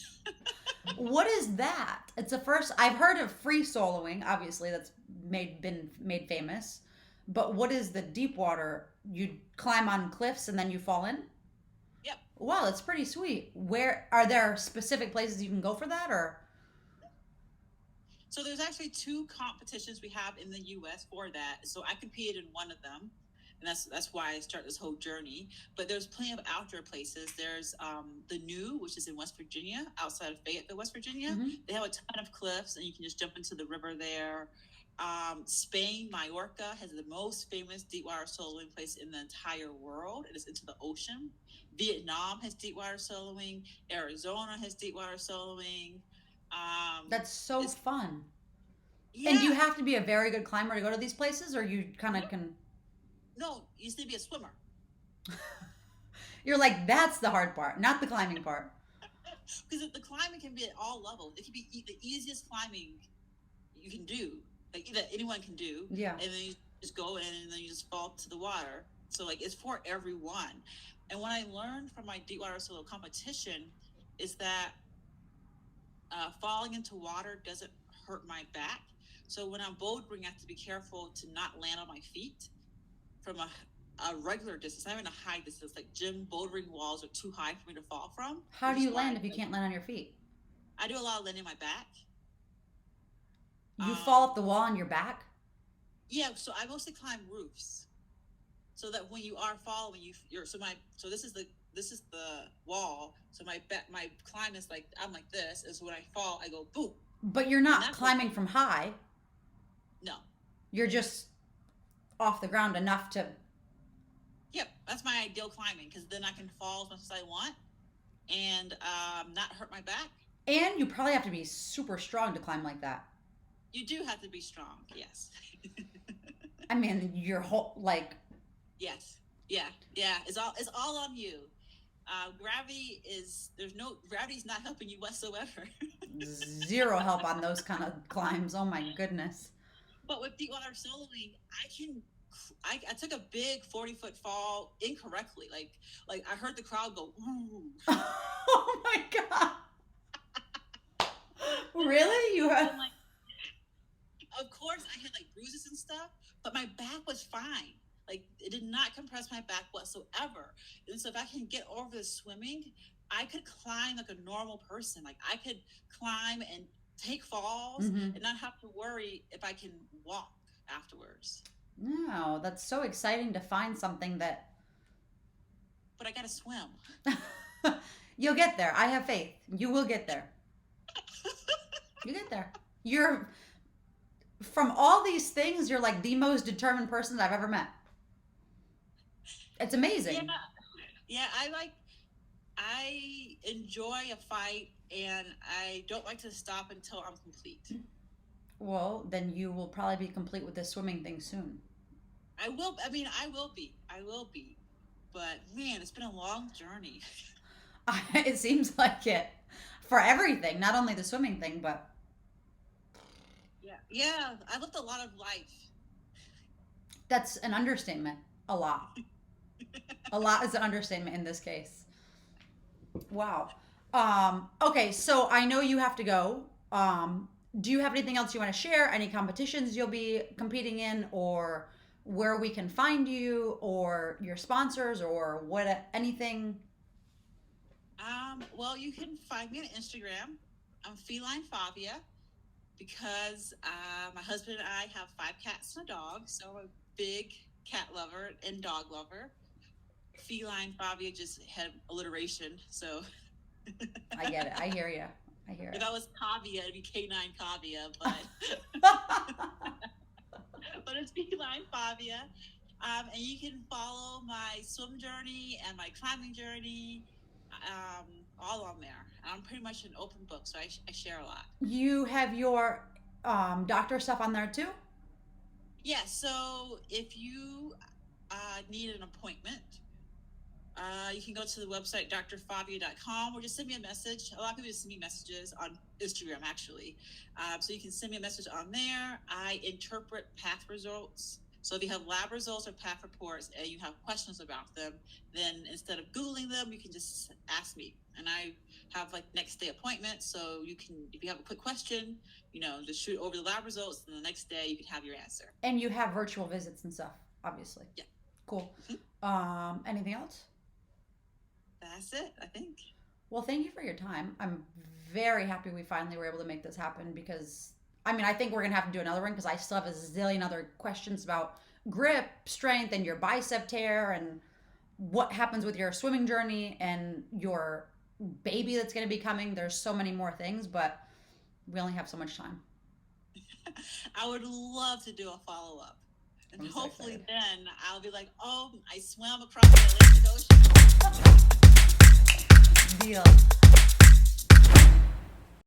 Speaker 1: What is that? It's the first I've heard of free soloing. Obviously, that's been made famous. But what is the deep water? You climb on cliffs and then you fall in?
Speaker 2: Yep.
Speaker 1: Wow, that's pretty sweet. Where are there specific places you can go for that, or?
Speaker 2: So there's actually two competitions we have in the U.S. for that. So I competed in one of them, and that's why I started this whole journey. But there's plenty of outdoor places. There's the New, which is in West Virginia, outside of Fayetteville, West Virginia.
Speaker 1: Mm-hmm.
Speaker 2: They have a ton of cliffs, and you can just jump into the river there. Spain, Mallorca has the most famous deep water soloing place in the entire world. It is into the ocean. Vietnam has deep water soloing. Arizona has deep water soloing.
Speaker 1: That's so fun.
Speaker 2: Yeah.
Speaker 1: And do you have to be a very good climber to go to these places, or you kind of can?
Speaker 2: No, you just need to be a swimmer.
Speaker 1: You're like, that's the hard part, not the climbing part.
Speaker 2: Because the climbing can be at all levels. It can be the easiest climbing you can do, like that anyone can do.
Speaker 1: Yeah.
Speaker 2: And then you just go in and then you just fall to the water. So like it's for everyone. And what I learned from my deep water solo competition is that falling into water doesn't hurt my back. So when I'm bouldering, I have to be careful to not land on my feet from a regular distance, not even a high distance. Like gym bouldering walls are too high for me to fall from.
Speaker 1: How do you land if you can't land on your feet?
Speaker 2: I do a lot of landing on my back.
Speaker 1: You fall up the wall on your back?
Speaker 2: Yeah, so I mostly climb roofs, so that when you are falling, so this is the wall. So my climb is like I'm like this, and so when I fall, I go boom.
Speaker 1: But you're not climbing from high.
Speaker 2: No.
Speaker 1: You're just off the ground enough to.
Speaker 2: Yep, that's my ideal climbing because then I can fall as much as I want and not hurt my back.
Speaker 1: And you probably have to be super strong to climb like that.
Speaker 2: You do have to be strong, yes.
Speaker 1: I mean, your whole like.
Speaker 2: Yes, yeah. It's all on you. Gravity's not helping you whatsoever.
Speaker 1: Zero help on those kind of climbs. Oh my goodness.
Speaker 2: But with deep water soloing, I took a big 40-foot fall incorrectly. Like I heard the crowd go, ooh.
Speaker 1: Oh my God. Really? You had
Speaker 2: like, of course I had like bruises and stuff, but my back was fine. Like it did not compress my back whatsoever. And so if I can get over the swimming, I could climb like a normal person. Like I could climb and take falls and not have to worry if I can walk afterwards.
Speaker 1: No, that's so exciting to find something that.
Speaker 2: But I gotta swim.
Speaker 1: You'll get there. I have faith. You will get there. You get there. You're from all these things, you're like the most determined person I've ever met. It's amazing.
Speaker 2: Yeah, I enjoy a fight and I don't like to stop until I'm complete.
Speaker 1: Well, then you will probably be complete with this swimming thing soon.
Speaker 2: I will be. But man, it's been a long journey.
Speaker 1: It seems like it. For everything, not only the swimming thing, but.
Speaker 2: Yeah, I lived a lot of life.
Speaker 1: That's an understatement. A lot. A lot is an understatement in this case. Wow. Okay, so I know you have to go. Do you have anything else you want to share? Any competitions you'll be competing in, or where we can find you, or your sponsors, or what? Anything?
Speaker 2: Well, you can find me on Instagram. I'm Feline Favia because my husband and I have 5 cats and a dog, so I'm a big cat lover and dog lover. Feline Favia just had alliteration, so.
Speaker 1: I get it. I hear you. I hear it.
Speaker 2: If I was Kavia, it'd be K9 Kavia, but but it's Feline Favia. And you can follow my swim journey and my climbing journey. all on there. I'm pretty much an open book, so I share a lot.
Speaker 1: You have your doctor stuff on there too?
Speaker 2: Yeah, so if you need an appointment, you can go to the website drfavia.com or just send me a message. A lot of people just send me messages on Instagram, actually. So you can send me a message on there. I interpret path results. So if you have lab results or path reports and you have questions about them, then instead of Googling them, you can just ask me. And I have like next day appointments. So you can, if you have a quick question, just shoot over the lab results, and the next day you can have your answer.
Speaker 1: And you have virtual visits and stuff, obviously.
Speaker 2: Yeah.
Speaker 1: Cool. Anything else?
Speaker 2: That's it, I think.
Speaker 1: Well, thank you for your time. I'm very happy we finally were able to make this happen because, I think we're going to have to do another one because I still have a zillion other questions about grip, strength, and your bicep tear, and what happens with your swimming journey and your baby that's going to be coming. There's so many more things, but we only have so much time.
Speaker 2: I would love to do a follow-up. And
Speaker 1: I'm so
Speaker 2: hopefully
Speaker 1: excited.
Speaker 2: then I'll be like, oh, I swam across the Atlantic Ocean.
Speaker 1: Deal.